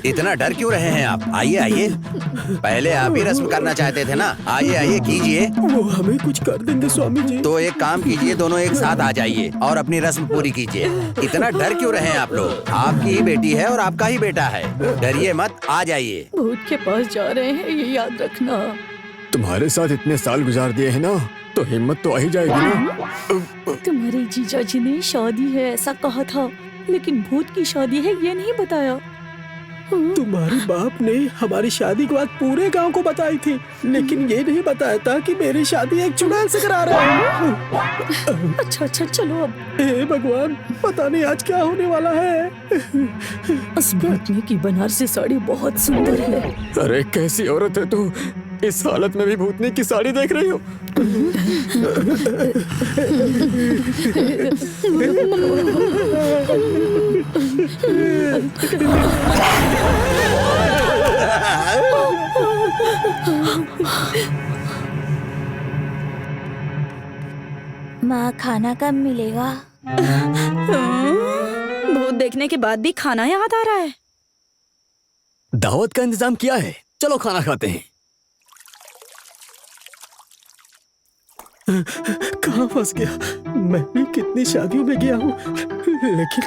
इतना डर क्यों रहे हैं आप? आइए आइए, पहले आप ही रस्म करना चाहते थे ना। आइए आइए, कीजिए। वो हमें कुछ कर देंगे स्वामी जी। तो एक काम कीजिए, दोनों एक साथ आ जाइए और अपनी रस्म पूरी कीजिए। इतना डर क्यों रहे हैं आप लोग? आपकी ही बेटी है और आपका ही बेटा है, डरिए मत, आ जाइए। भूत के पास जा रहे हैं, ये याद रखना। तुम्हारे साथ इतने साल गुजार दिए हैं ना, तो हिम्मत तो आ ही जाएगी ना। तुम्हारे जीजा जी ने शादी है ऐसा कहा था, लेकिन भूत की शादी है ये नहीं बताया। तुम्हारे बाप ने हमारी शादी की बात पूरे गांव को बताई थी, लेकिन ये नहीं बताया था कि मेरी शादी एक चुड़ैल से करा रहे हैं। अच्छा अच्छा, चलो अब। हे भगवान, पता नहीं आज क्या होने वाला है। उस भूतनी की बनारसी साड़ी बहुत सुंदर है। अरे कैसी औरत है तू, इस हालत में भी भूतनी की साड़ी देख रही हो? माँ, खाना कब मिलेगा? भूत देखने के बाद भी खाना याद आ रहा है। दावत का इंतजाम किया है, चलो खाना खाते हैं। कहाँ फंस गया? मैं भी कितनी शादियों में गया हूँ, लेकिन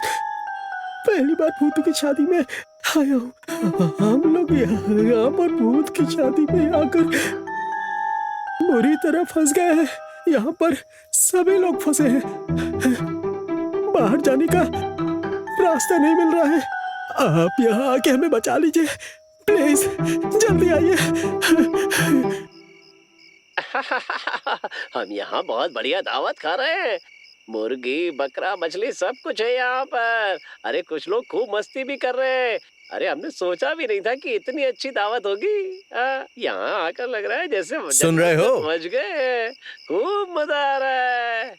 पहली बार भूत की शादी में आया हूँ। हम लोग यहाँ पर भूत की शादी में आकर बुरी तरह फंस गए हैं। यहाँ पर सभी लोग फंसे हैं, बाहर जाने का रास्ता नहीं मिल रहा है। आप यहाँ आके हमें बचा लीजिए, प्लीज जल्दी आइए। हम यहाँ बहुत बढ़िया दावत खा रहे हैं। मुर्गी, बकरा, मछली सब कुछ है यहाँ पर। अरे कुछ लोग खूब मस्ती भी कर रहे हैं। अरे हमने सोचा भी नहीं था कि इतनी अच्छी दावत होगी। यहाँ आकर लग रहा है जैसे सुन रहे हो? समझ गए, खूब मजा आ रहा है।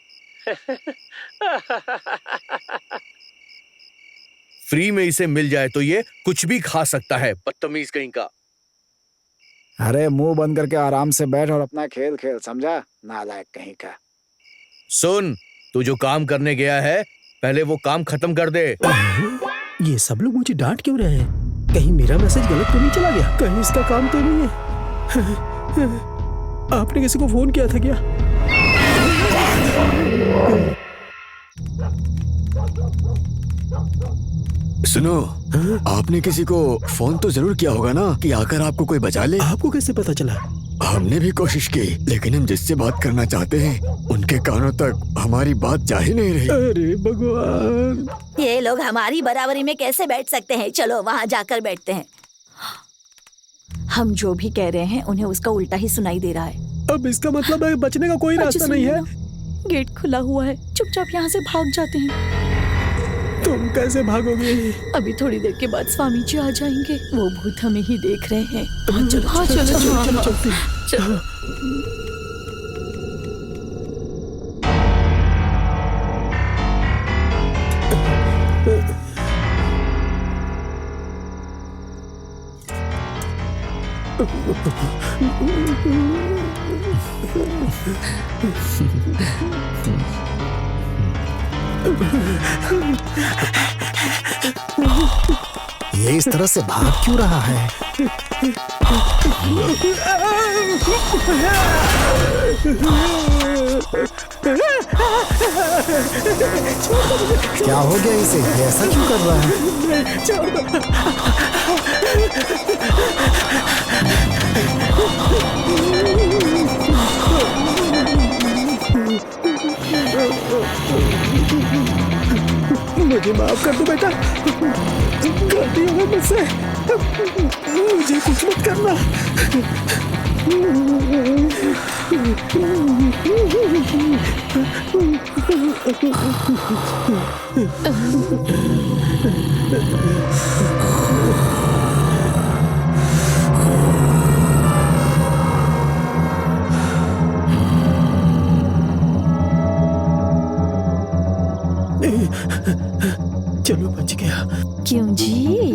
फ्री में इसे मिल जाए तो ये कुछ भी खा सकता है, बदतमीज कहीं का। अरे मुंह बंद करके आराम से बैठ और अपना खेल खेल, समझा? नालायक कहीं का। सुन, तू जो काम करने गया है पहले वो काम खत्म कर दे। ये सब लोग मुझे डांट क्यों रहे हैं? कहीं मेरा मैसेज गलत तो नहीं चला गया? कहीं इसका काम तो नहीं है? आपने किसी को फोन किया था क्या? सुनो, आपने किसी को फोन तो जरूर किया होगा ना कि आकर आपको कोई बचा ले। आपको कैसे पता चला? हमने भी कोशिश की, लेकिन हम जिससे बात करना चाहते हैं उनके कानों तक हमारी बात जा ही नहीं रही। अरे भगवान, ये लोग हमारी बराबरी में कैसे बैठ सकते हैं? चलो वहाँ जाकर बैठते हैं। हम जो भी कह रहे हैं उन्हें उसका उल्टा ही सुनाई दे रहा है। अब इसका मतलब है बचने का कोई रास्ता नहीं है। गेट खुला हुआ है, चुपचाप यहाँ से भाग जाते हैं। तुम कैसे भागोगे? अभी थोड़ी देर के बाद स्वामी जी आ जाएंगे। वो भूत हमें ही देख रहे हैं। हाँ चलो। ये इस तरह से भाग क्यों रहा है? क्या हो गया इसे? ऐसा क्यों कर रहा है? छोड़ दो। मुझे माफ कर दो बेटा, गलती हो गई मुझसे। मुझे कुछ मत करना। चलो बच गया। क्यों जी,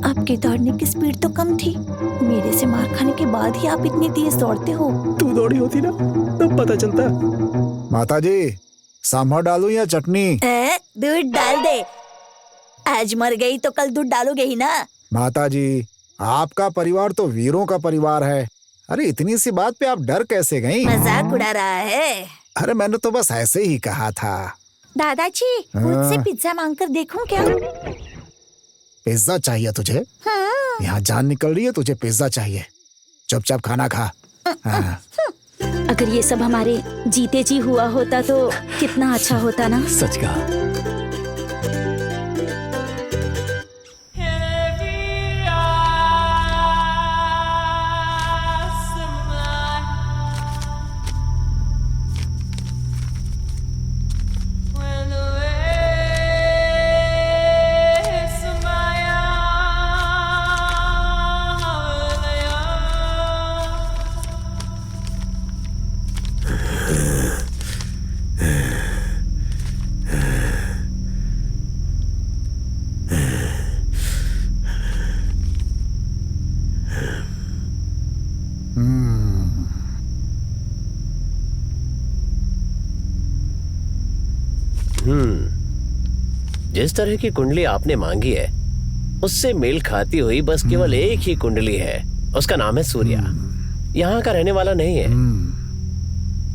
आपके दौड़ने की स्पीड तो कम थी। मेरे से मार खाने के बाद ही आप इतनी तेज दौड़ते हो। तू दौड़ी होती ना तब पता चलता। माता जी, सांभर डालूं या चटनी? दूध डाल दे। आज मर गई तो कल दूध डालोगे ही ना। माता जी, आपका परिवार तो वीरों का परिवार है। अरे इतनी सी बात पे आप डर कैसे गईं? मजाक उड़ा रहा है। अरे मैंने तो बस ऐसे ही कहा था। दादाजी, मुझसे पिज्जा मांगकर देखूं क्या? पिज्जा चाहिए तुझे? हाँ। यहाँ जान निकल रही है, तुझे पिज्जा चाहिए। चुपचाप खाना खा। हाँ। अगर ये सब हमारे जीते जी हुआ होता तो कितना अच्छा होता ना। सच कहा। जिस तरह की कुंडली आपने मांगी है उससे मेल खाती हुई बस केवल एक ही कुंडली है। उसका नाम है सूर्या। यहाँ का रहने वाला नहीं है।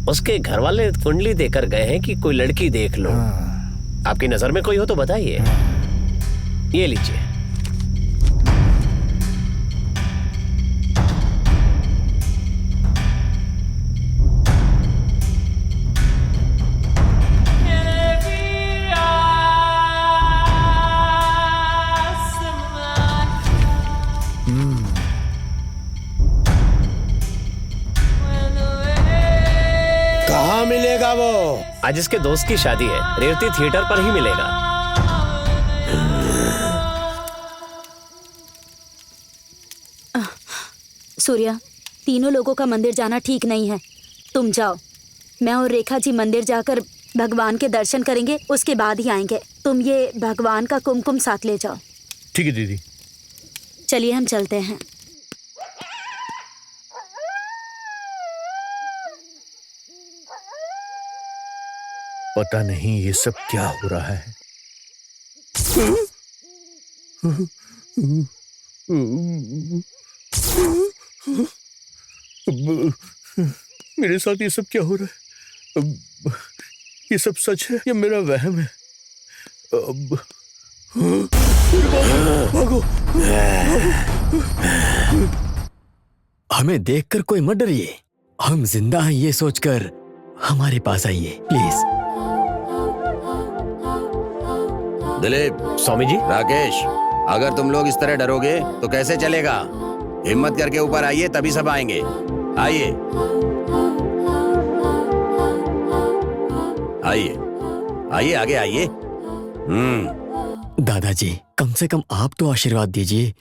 उसके घर वाले कुंडली देकर गए हैं कि कोई लड़की देख लो। आपकी नजर में कोई हो तो बताइए। ये लीजिए। आज इसके दोस्त की शादी है, रेवती थिएटर पर ही मिलेगा। सूर्या, तीनों लोगों का मंदिर जाना ठीक नहीं है। तुम जाओ, मैं और रेखा जी मंदिर जाकर भगवान के दर्शन करेंगे, उसके बाद ही आएंगे। तुम ये भगवान का कुमकुम साथ ले जाओ। ठीक है दीदी। चलिए हम चलते हैं। पता नहीं ये सब क्या हो रहा है। मेरे साथ ये सब क्या हो रहा है? ये सब सच है या मेरा वहम है? भागो। हमें देखकर कोई मत डरिए। हम जिंदा हैं ये सोचकर हमारे पास आइए प्लीज। दिलीप, स्वामी जी, राकेश, अगर तुम लोग इस तरह डरोगे तो कैसे चलेगा? हिम्मत करके ऊपर आइए, तभी सब आएंगे। आइए आइए आइए, आगे आइए। दादाजी, कम से कम आप तो आशीर्वाद दीजिए।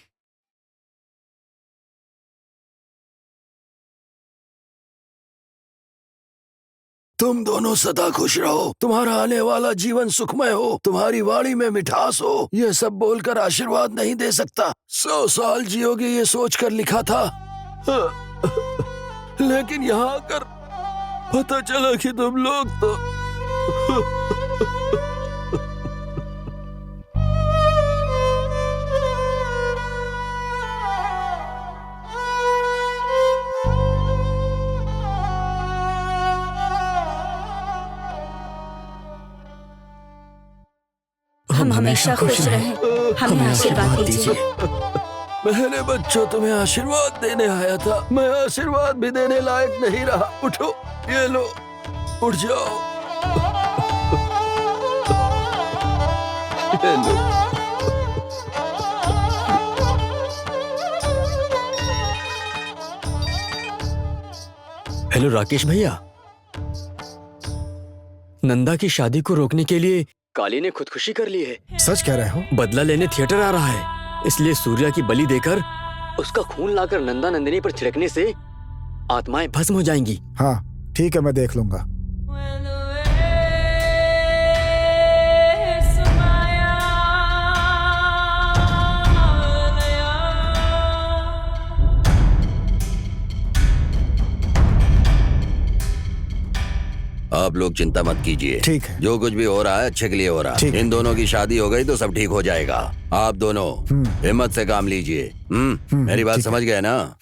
तुम दोनों सदा खुश रहो, तुम्हारा आने वाला जीवन सुखमय हो, तुम्हारी वाणी में मिठास हो, ये सब बोलकर आशीर्वाद नहीं दे सकता। 100 साल जियोगे ये सोचकर लिखा था, लेकिन यहाँ आकर पता चला कि तुम लोग तो हम हमेशा खुश रहें। हमें आशीर्वाद दीजिए। मेरे बच्चों, तुम्हें आशीर्वाद देने आया था। मैं आशीर्वाद भी देने लायक नहीं रहा। उठो, ये लो, उठ जाओ। ये लो। हेलो राकेश भैया, नंदा की शादी को रोकने के लिए काली ने खुदकुशी कर ली है। सच कह रहे हो? बदला लेने थिएटर आ रहा है, इसलिए सूर्या की बलि देकर उसका खून लाकर नंदा नंदिनी पर छिड़कने से आत्माएं भस्म हो जाएंगी। हाँ ठीक है, मैं देख लूंगा। आप लोग चिंता मत कीजिए। ठीक है। जो कुछ भी हो रहा है अच्छे के लिए हो रहा है। इन दोनों की शादी हो गई तो सब ठीक हो जाएगा। आप दोनों हिम्मत से काम लीजिए। मेरी बात समझ गए ना?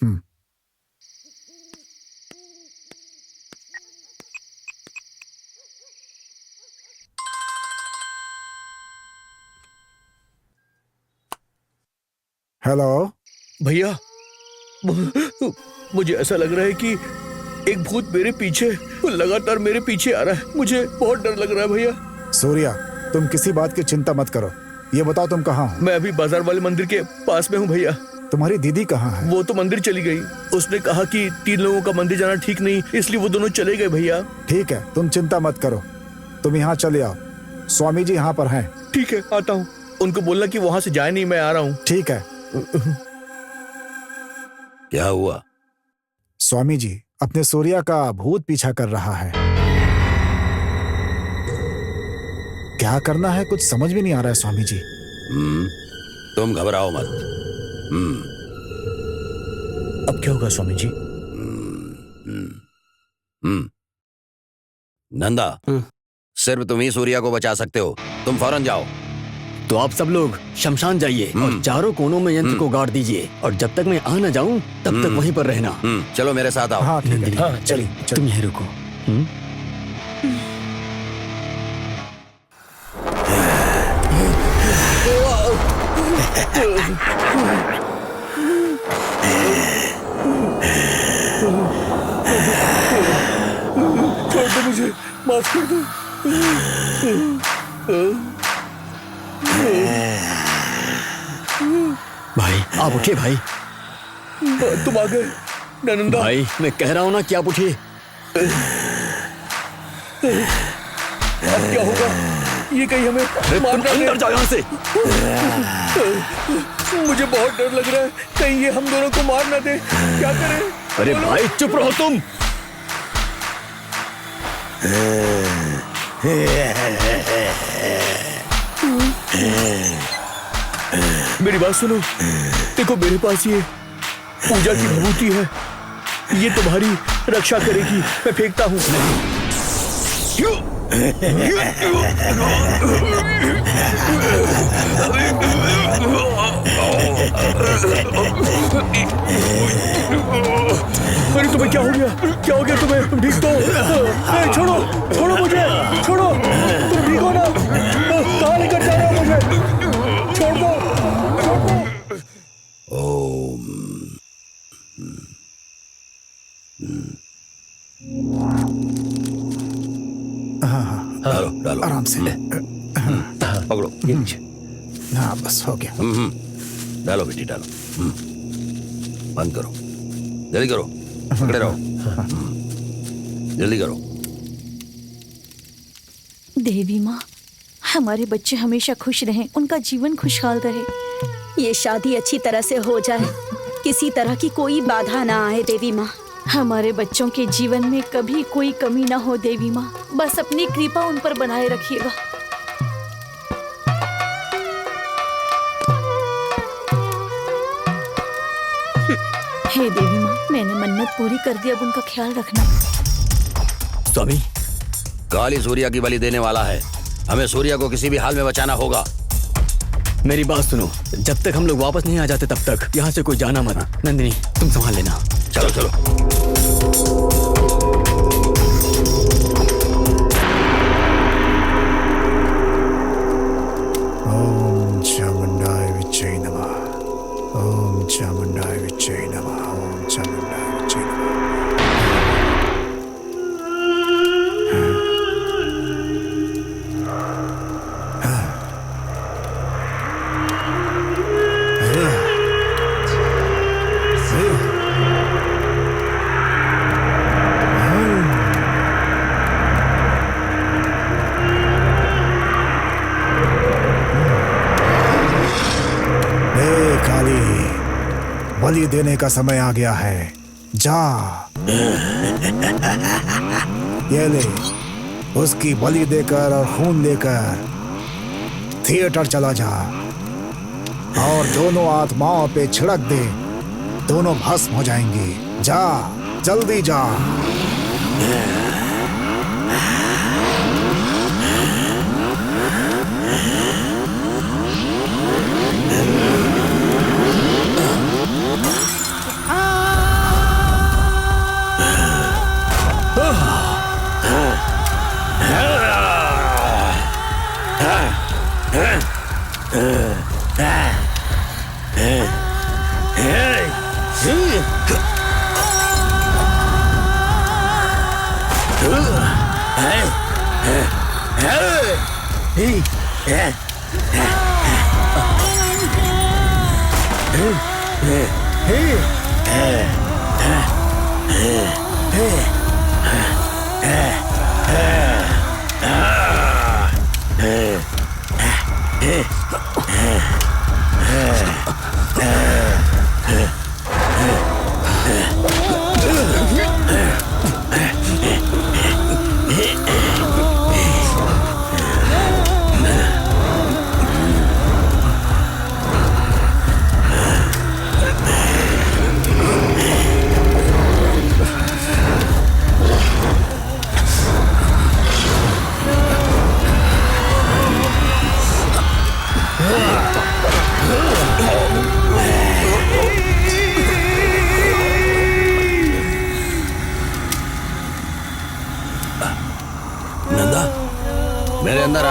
हेलो भैया, मुझे ऐसा लग रहा है कि एक भूत मेरे पीछे, लगातार मेरे पीछे आ रहा है। मुझे बहुत डर लग रहा है भैया। सूर्या, तुम किसी बात की चिंता मत करो। ये बताओ तुम कहाँ हो? मैं अभी बाजार वाले मंदिर के पास में हूँ भैया। तुम्हारी दीदी कहाँ है? वो तो मंदिर चली गई। उसने कहा कि 3 लोगों का मंदिर जाना ठीक नहीं, इसलिए वो दोनों चले गए भैया। ठीक है, तुम चिंता मत करो। तुम यहाँ चले आओ, स्वामी जी यहाँ पर हैं। ठीक है, आता हूँ। उनको बोलना कि वहाँ से जाए नहीं, मैं आ रहा हूँ। ठीक है। क्या हुआ? स्वामी जी, अपने सूर्या का भूत पीछा कर रहा है। क्या करना है कुछ समझ भी नहीं आ रहा है स्वामी जी। तुम घबराओ मत। अब क्या होगा स्वामी जी? नंदा, सिर्फ तुम ही सूर्या को बचा सकते हो। तुम फौरन जाओ। तो आप सब लोग शमशान जाइए और चारों कोनों में यंत्र को गाड़ दीजिए, और जब तक मैं आ न जाऊं तब तक वहीं पर रहना। चलो मेरे साथ आओ। हाँ ठीक है। हाँ, चलिए तुम यहीं रुको। छोड़ दो मुझे, माफ कर दो। भाई आप उठिए भाई। तुम आ गए नंदा। भाई मैं कह रहा हूं ना कि आप उठिए। अब क्या होगा? ये कहीं हमें मार ना दे। अंदर जाओ यहाँ से। मुझे बहुत डर लग रहा है, कहीं ये हम दोनों को मार ना दे। क्या करें? अरे भाई चुप रहो तुम। मेरी बात सुनो, देखो मेरे पास ये पूजा की विभूति है, ये तुम्हारी रक्षा करेगी। मैं फेंकता हूँ। अरे तुम्हें क्या हो गया? क्या हो गया तुम्हें? तुम ठीक तो? छोड़ो, छोड़ो मुझे, छोड़ो। तुम ठीक हो ना? कहाँ लेकर जा रहे हो मुझे? छोड़ दो, छोड़ दो। डालो डालो आराम से। पकड़ो ये नीचे। हाँ बस हो गया। डालो बेटी डालो। बंद करो, जल्दी करो, पकड़े रहो। जल्दी करो। देवी माँ, हमारे बच्चे हमेशा खुश रहें, उनका जीवन खुशहाल रहे। ये शादी अच्छी तरह से हो जाए, किसी तरह की कोई बाधा ना आए देवी माँ। हमारे बच्चों के जीवन में कभी कोई कमी ना हो देवी माँ, बस अपनी कृपा उन पर बनाए रखिएगा। हे देवी माँ, मैंने मन्नत पूरी कर दी, अब उनका ख्याल रखना। स्वामी, काली सूर्या की बलि देने वाला है, हमें सूर्या को किसी भी हाल में बचाना होगा। मेरी बात सुनो, जब तक हम लोग वापस नहीं आ जाते तब तक यहाँ से कोई जाना मत। नंदिनी तुम संभाल लेना। चलो चलो। ओम चामुंडाय विच्चे नमः। ओम चामुंडाय विच्चे नमः। ओम चामुंडाय विच्चे नमः। बलि देने का समय आ गया है, जा। ये ले, उसकी बलि देकर और खून देकर थिएटर चला जा और दोनों आत्माओं पे छिड़क दे, दोनों भस्म हो जाएंगी। जा, जल्दी जा।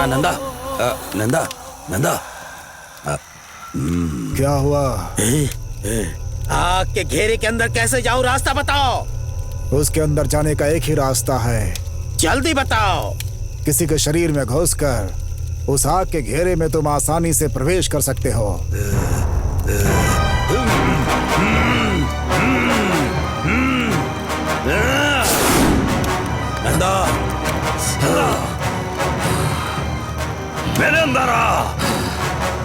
नंदा, नंदा, नंदा। क्या हुआ? आग के घेरे के अंदर कैसे जाऊं, रास्ता बताओ। उसके अंदर जाने का एक ही रास्ता है। जल्दी बताओ। किसी के शरीर में घुसकर उस आग के घेरे में तुम आसानी से प्रवेश कर सकते हो। नंदा, मेरे अंदर आ,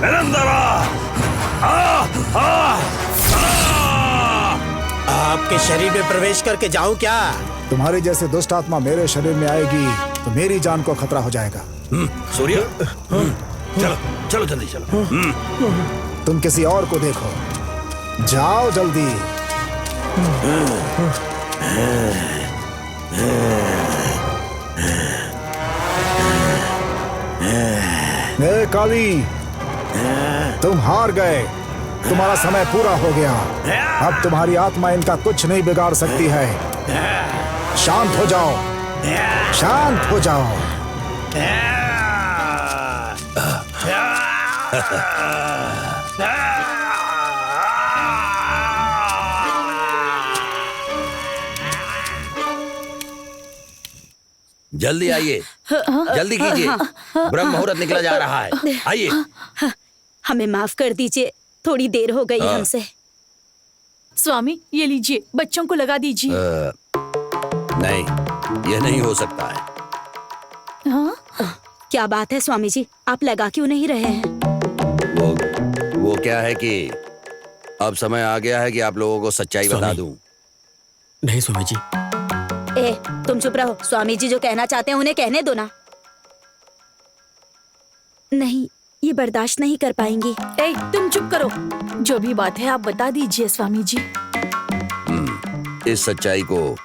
मेरे अंदर आ। आपके शरीर में प्रवेश करके जाऊं क्या? तुम्हारी जैसे दुष्ट आत्मा मेरे शरीर में आएगी तो मेरी जान को खतरा हो जाएगा। सूर्य, चलो चलो जल्दी चलो। तुम किसी और को देखो, जाओ जल्दी। ए काली, तुम हार गए। तुम्हारा समय पूरा हो गया। अब तुम्हारी आत्मा इनका कुछ नहीं बिगाड़ सकती है। शांत हो जाओ, शांत हो जाओ। जल्दी आइए, जल्दी कीजिए, ब्रह्म मुहूर्त निकला जा रहा है। आइए। हमें माफ कर दीजिए, थोड़ी देर हो गई हमसे। स्वामी ये लीजिए, बच्चों को लगा दीजिए। नहीं, यह नहीं हो सकता है। हाँ? क्या बात है स्वामी जी, आप लगा क्यों नहीं रहे हैं? वो क्या है कि अब समय आ गया है कि आप लोगों को सच्चाई बता दूं। नहीं स्वामी जी। ए, तुम चुप रहो। स्वामी जी जो कहना चाहते हैं उन्हें कहने दो ना। नहीं, ये बर्दाश्त नहीं कर पाएंगी। ए, तुम चुप करो। जो भी बात है आप बता दीजिए स्वामी जी। इस सच्चाई को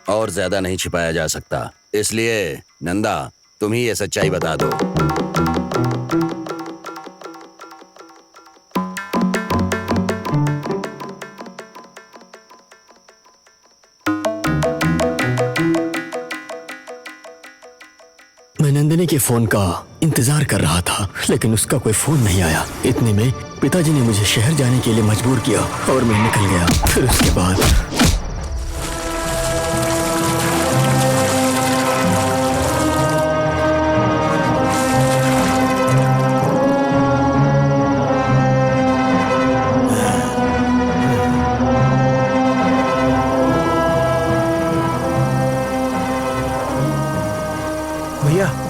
और ज्यादा नहीं छिपाया जा सकता, इसलिए नंदा तुम ही ये सच्चाई बता दो। मैं नंदिनी के फोन का इंतजार कर रहा था, लेकिन उसका कोई फोन नहीं आया। इतने में पिताजी ने मुझे शहर जाने के लिए मजबूर किया और मैं निकल गया। फिर उसके बाद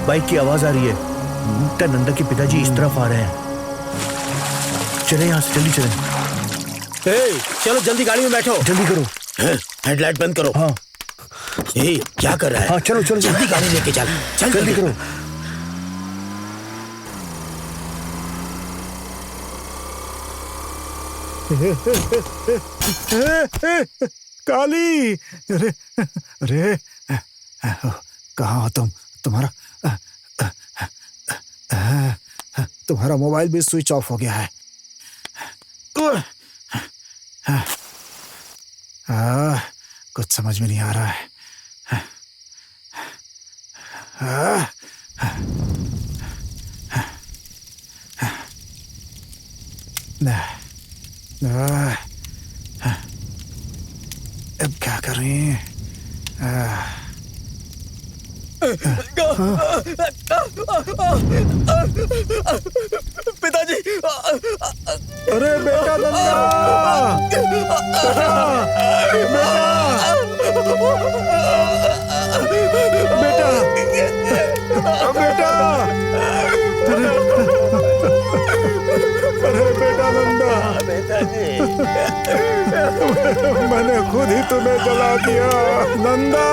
बाइक की आवाज आ रही है। नंदा के पिताजी इस तरफ आ रहे हैं। चले यहाँ से, जल्दी चलें। ए, चलो जल्दी गाड़ी में बैठो। जल्दी करो। हेडलाइट बंद करो। हाँ। ए, क्या कर रहा है? हाँ, चलो चलो जल्दी गाड़ी लेके चल। चल जल्दी करो। काली, अरे अरे कहाँ हो तुम? तुम्हारा मोबाइल भी स्विच ऑफ हो गया है। कुछ समझ में नहीं आ रहा है। अब क्या करें? पिताजी। अरे बेटा नंदा, बेटा, अरे बेटा नंदा, मैंने खुद ही तुम्हें जला दिया। नंदा,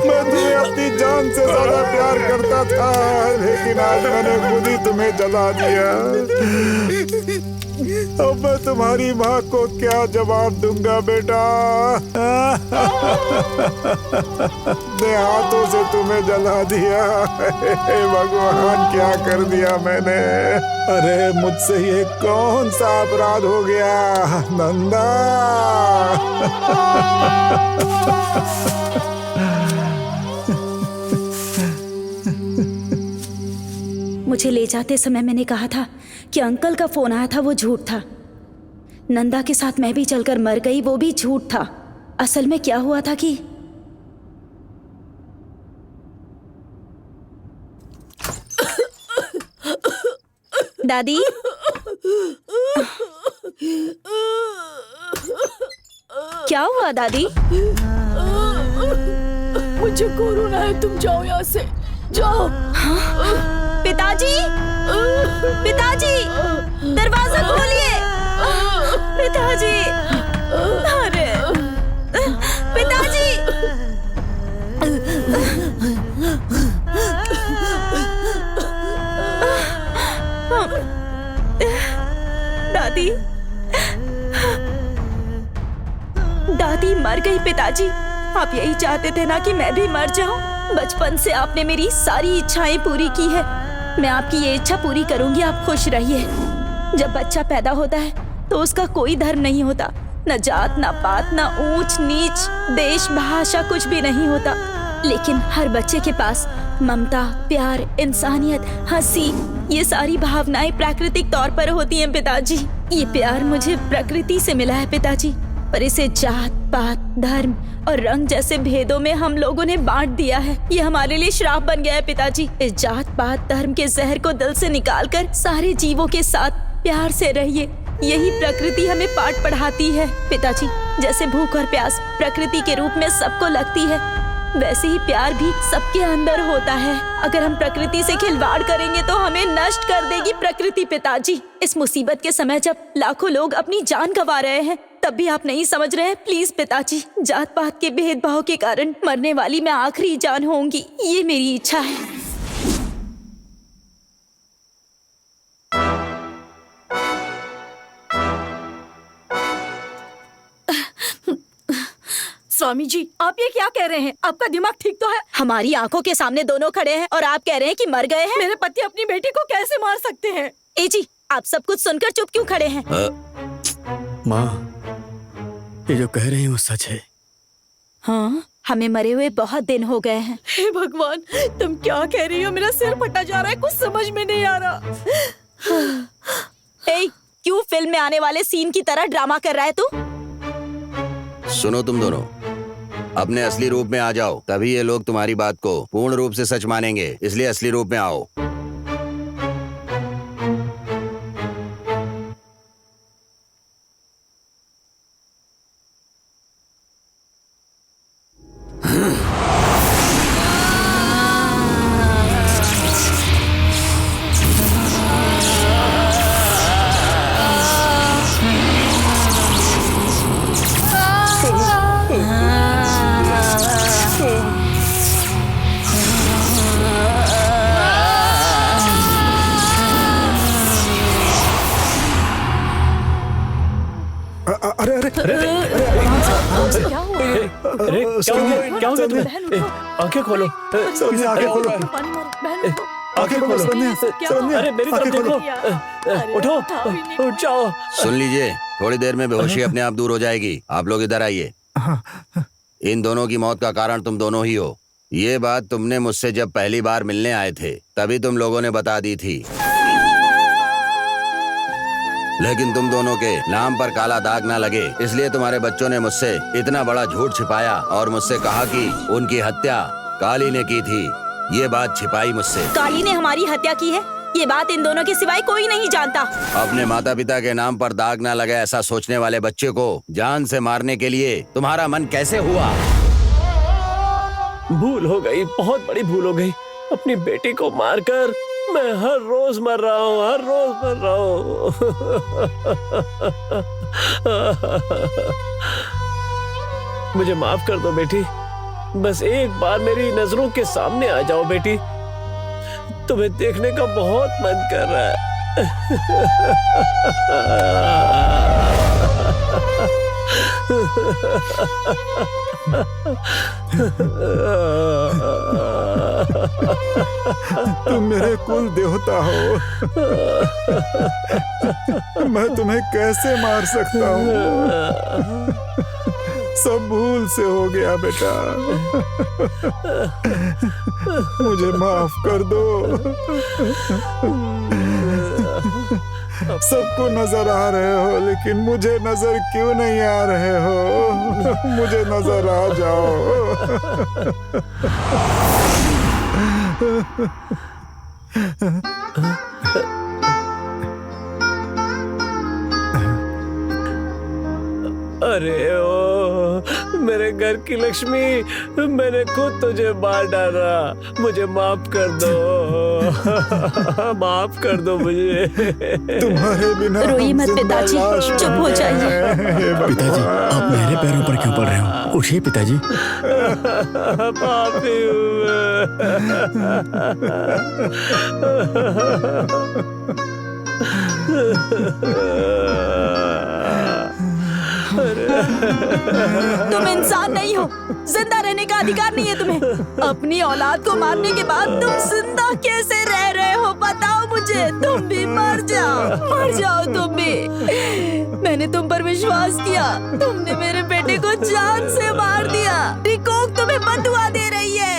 मैं तुम्हें अपनी जान से ज्यादा प्यार करता था, लेकिन आज मैंने खुद ही तुम्हें जला दिया। अब मैं तुम्हारी माँ को क्या जवाब दूंगा बेटा? मैं हाथों से तुम्हें जला दिया। हे भगवान, क्या कर दिया मैंने? अरे मुझसे ये कौन सा अपराध हो गया? नंदा, मुझे ले जाते समय मैंने कहा था कि अंकल का फोन आया था, वो झूठ था। नंदा के साथ मैं भी चलकर मर गई, वो भी झूठ था। असल में क्या हुआ था कि दादी, क्या हुआ दादी? मुझे कोरोना है, तुम जाओ यहाँ से, जाओ। हाँ? पिताजी, पिताजी, दरवाजा खोलिए। पिताजी, अरे पिताजी। दादी, दादी मर गई। पिताजी, आप यही चाहते थे ना कि मैं भी मर जाऊं? बचपन से आपने मेरी सारी इच्छाएं पूरी की है। मैं आपकी ये इच्छा पूरी करूंगी, आप खुश रहिए। जब बच्चा पैदा होता है तो उसका कोई धर्म नहीं होता, न जात, न पात, न ऊंच नीच, देश, भाषा, कुछ भी नहीं होता। लेकिन हर बच्चे के पास ममता, प्यार, इंसानियत, हंसी, ये सारी भावनाएं प्राकृतिक तौर पर होती हैं पिताजी। ये प्यार मुझे प्रकृति से मिला है पिताजी, पर इसे जात, पात, धर्म और रंग जैसे भेदों में हम लोगों ने बांट दिया है। ये हमारे लिए श्राप बन गया है पिताजी। इस जात, पात, धर्म के जहर को दिल से निकालकर सारे जीवों के साथ प्यार से रहिए। यही प्रकृति हमें पाठ पढ़ाती है पिताजी। जैसे भूख और प्यास प्रकृति के रूप में सबको लगती है, वैसे ही प्यार भी सबके अंदर होता है। अगर हम प्रकृति से खिलवाड़ करेंगे तो हमें नष्ट कर देगी प्रकृति पिताजी। इस मुसीबत के समय जब लाखों लोग अपनी जान गंवा रहे हैं, तब भी आप नहीं समझ रहे हैं। प्लीज पिताजी, जात पात के भेदभाव के कारण मरने वाली मैं आखिरी जान होंगी, ये मेरी इच्छा है। स्वामी जी, आप ये क्या कह रहे हैं? आपका दिमाग ठीक तो है? हमारी आंखों के सामने दोनों खड़े हैं और आप कह रहे हैं कि मर गए हैं। मेरे पति अपनी बेटी को कैसे मार सकते हैं? ए जी, आप सब कुछ सुनकर चुप क्यों खड़े हैं? माँ, ये जो कह रही हूँ सच है। हाँ, हमें मरे हुए बहुत दिन हो गए हैं। हे भगवान, तुम क्या कह रही हो? मेरा सिर फटा जा रहा है, कुछ समझ में नहीं आ रहा। ए, क्यों फिल्म में आने वाले सीन की तरह ड्रामा कर रहा है तू? सुनो तुम दोनों, अपने असली रूप में आ जाओ, तभी ये लोग तुम्हारी बात को पूर्ण रूप से सच मानेंगे। इसलिए असली रूप में आओ। अरे अरे अरे क्या हुआ? अरे क्या हो गया तुम्हें? आंखें खोलो, सरन्या, आंखें खोलो, आंखें खोलो सरन्या, सरन्या, अरे मेरी तरफ देखो, उठो, उठ जाओ। सुन लीजिए, थोड़ी देर में बेहोशी अपने आप दूर हो जाएगी। आप लोग इधर आइए। इन दोनों की मौत का कारण तुम दोनों ही हो। ये बात तुमने मुझसे जब पहली बार मिलने आए थे तभी तुम लोगों ने बता दी थी, लेकिन तुम दोनों के नाम पर काला दाग ना लगे, इसलिए तुम्हारे बच्चों ने मुझसे इतना बड़ा झूठ छिपाया और मुझसे कहा कि उनकी हत्या काली ने की थी। ये बात छिपाई मुझसे। काली ने हमारी हत्या की है, ये बात इन दोनों के सिवाय कोई नहीं जानता। अपने माता पिता के नाम पर दाग ना लगे ऐसा सोचने वाले बच्चे को जान से मारने के लिए तुम्हारा मन कैसे हुआ? भूल हो गई, बहुत बड़ी भूल हो गई। अपनी बेटी को मारकर मैं हर रोज मर रहा हूँ, हर रोज मर रहा हूँ। मुझे माफ कर दो बेटी, बस एक बार मेरी नजरों के सामने आ जाओ बेटी। तुम्हें देखने का बहुत मन कर रहा तुम मेरे कुल देवता हो, मैं तुम्हें कैसे मार सकता हूँ? सब भूल से हो गया बेटा, मुझे माफ कर दो। सबको नजर आ रहे हो, लेकिन मुझे नजर क्यों नहीं आ रहे हो? मुझे नजर आ जाओ। अरे ओ मेरे घर की लक्ष्मी, मैंने खुद तुझे मार डाला, मुझे माफ कर दो। माफ कर दो मुझे। तुम्हारे बिना रोइए मत पिताजी, चुप हो जाइए। पिताजी, आप मेरे पैरों पर क्यों पड़ रहे हो? उठिए पिताजी। पापी तुम इंसान नहीं हो, जिंदा रहने का अधिकार नहीं है तुम्हें। अपनी औलाद को मारने के बाद तुम जिंदा कैसे रह रहे हो बताओ मुझे। तुम भी मर जाओ तुम भी। मैंने तुम पर विश्वास किया, तुमने मेरे बेटे को जान से मार दिया। रिकोक तुम्हें बदुआ दे रही है।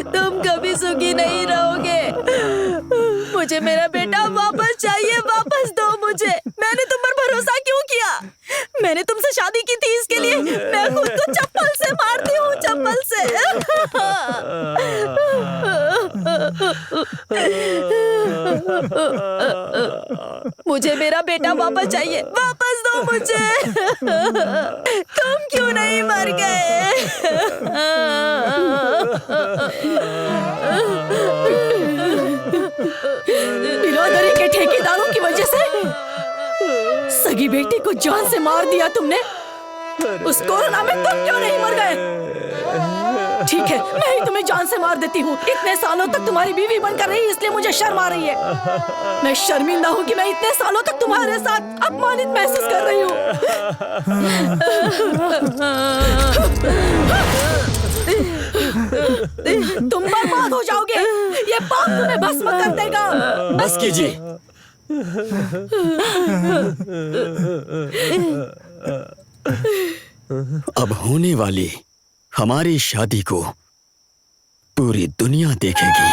तुम कभी सुखी नहीं रहोगे। मुझे मेरा बेटा वापस चाहिए, वापस दो मुझे। मैंने तुम पर भरोसा क्यों किया? मैंने तुमसे शादी की थी इसके लिए। मैं खुद को चप्पल से मारती हूँ, चप्पल से। मुझे मेरा बेटा वापस चाहिए, वापस दो मुझे। तुम क्यों नहीं मर गए? बिरादरी के ठेकेदारों की वजह से सगी बेटी को जान से मार दिया तुमने। उस कोरोना में तुम क्यों नहीं मर गए? ठीक है, मैं ही तुम्हें जान से मार देती हूँ। इतने सालों तक तुम्हारी बीवी बनकर रही, इसलिए मुझे शर्म आ रही है। मैं शर्मिंदा हूँ कि मैं इतने सालों तक तुम्हारे साथ अपमानित महसूस कर रही हूँ। तुम बर्बाद हो जाओगे। ये पाप तुम्हें भस्म कर देगा। बस कीजिए। अब होने वाली हमारी शादी को पूरी दुनिया देखेगी।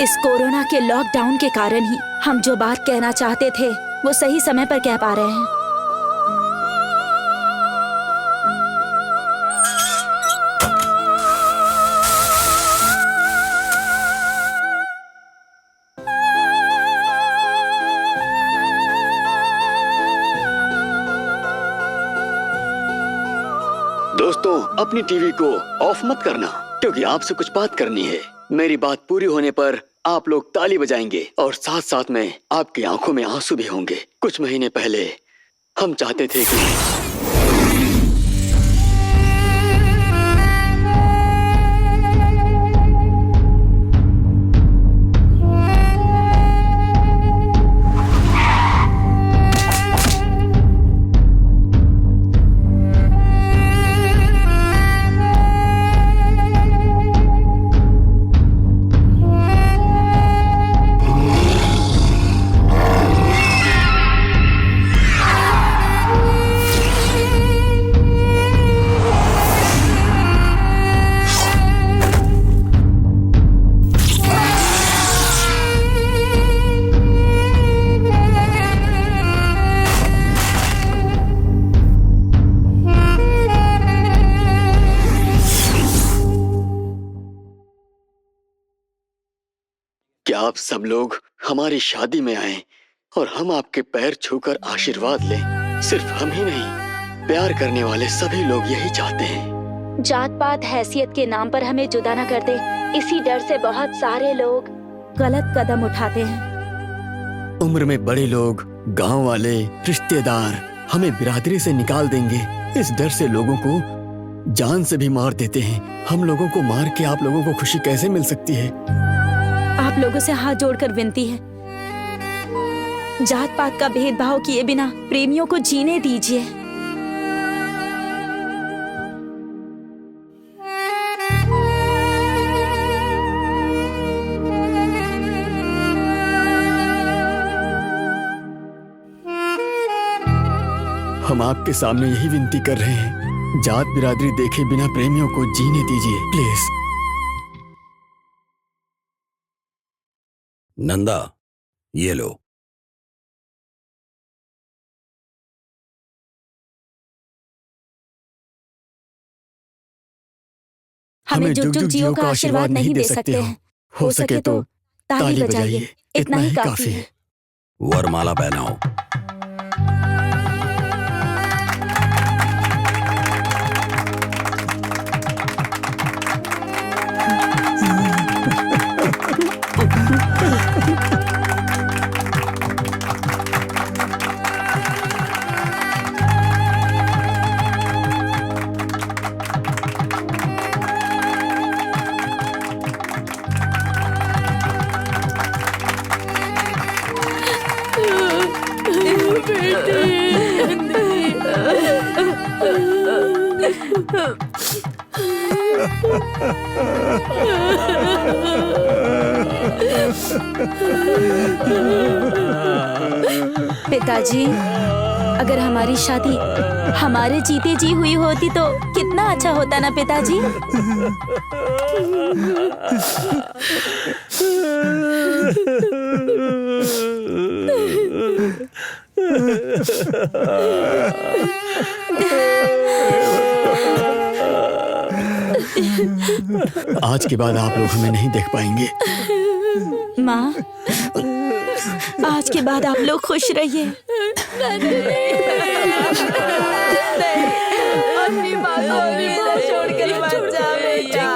इस कोरोना के लॉकडाउन के कारण ही हम जो बात कहना चाहते थे वो सही समय पर कह पा रहे हैं। दोस्तों, अपनी टीवी को ऑफ मत करना, क्योंकि आपसे कुछ बात करनी है। मेरी बात पूरी होने पर आप लोग ताली बजाएंगे और साथ साथ में आपकी आंखों में आंसू भी होंगे। कुछ महीने पहले हम चाहते थे कि क्या आप सब लोग हमारी शादी में आए और हम आपके पैर छूकर आशीर्वाद लें। सिर्फ हम ही नहीं, प्यार करने वाले सभी लोग यही चाहते हैं। जात पात हैसियत के नाम पर हमें जुदा न कर दे, इसी डर से बहुत सारे लोग गलत कदम उठाते हैं। उम्र में बड़े लोग, गांव वाले, रिश्तेदार हमें बिरादरी से निकाल देंगे। इस डर से लोगों को जान से भी मार देते हैं। हम लोगों को मार के आप लोगों को खुशी कैसे मिल सकती है? आप लोगों से हाथ जोड़कर विनती है, जात पात का भेदभाव किए बिना प्रेमियों को जीने दीजिए। हम आपके सामने यही विनती कर रहे हैं, जात बिरादरी देखे बिना प्रेमियों को जीने दीजिए प्लीज। नंदा, ये लो। हमें जुग जुग जियो का आशीर्वाद नहीं दे सकते हैं। हो सके तो ताली बजाइए, इतना ही काफी है। वरमाला पहनाओ। पिताजी, अगर हमारी शादी हमारे जीते जी हुई होती तो कितना अच्छा होता ना पिताजी। आज के बाद आप लोग हमें नहीं देख पाएंगे। माँ, आज के बाद आप लोग खुश रहिए। अपनी माँ को छोड़कर मत जा बेटा।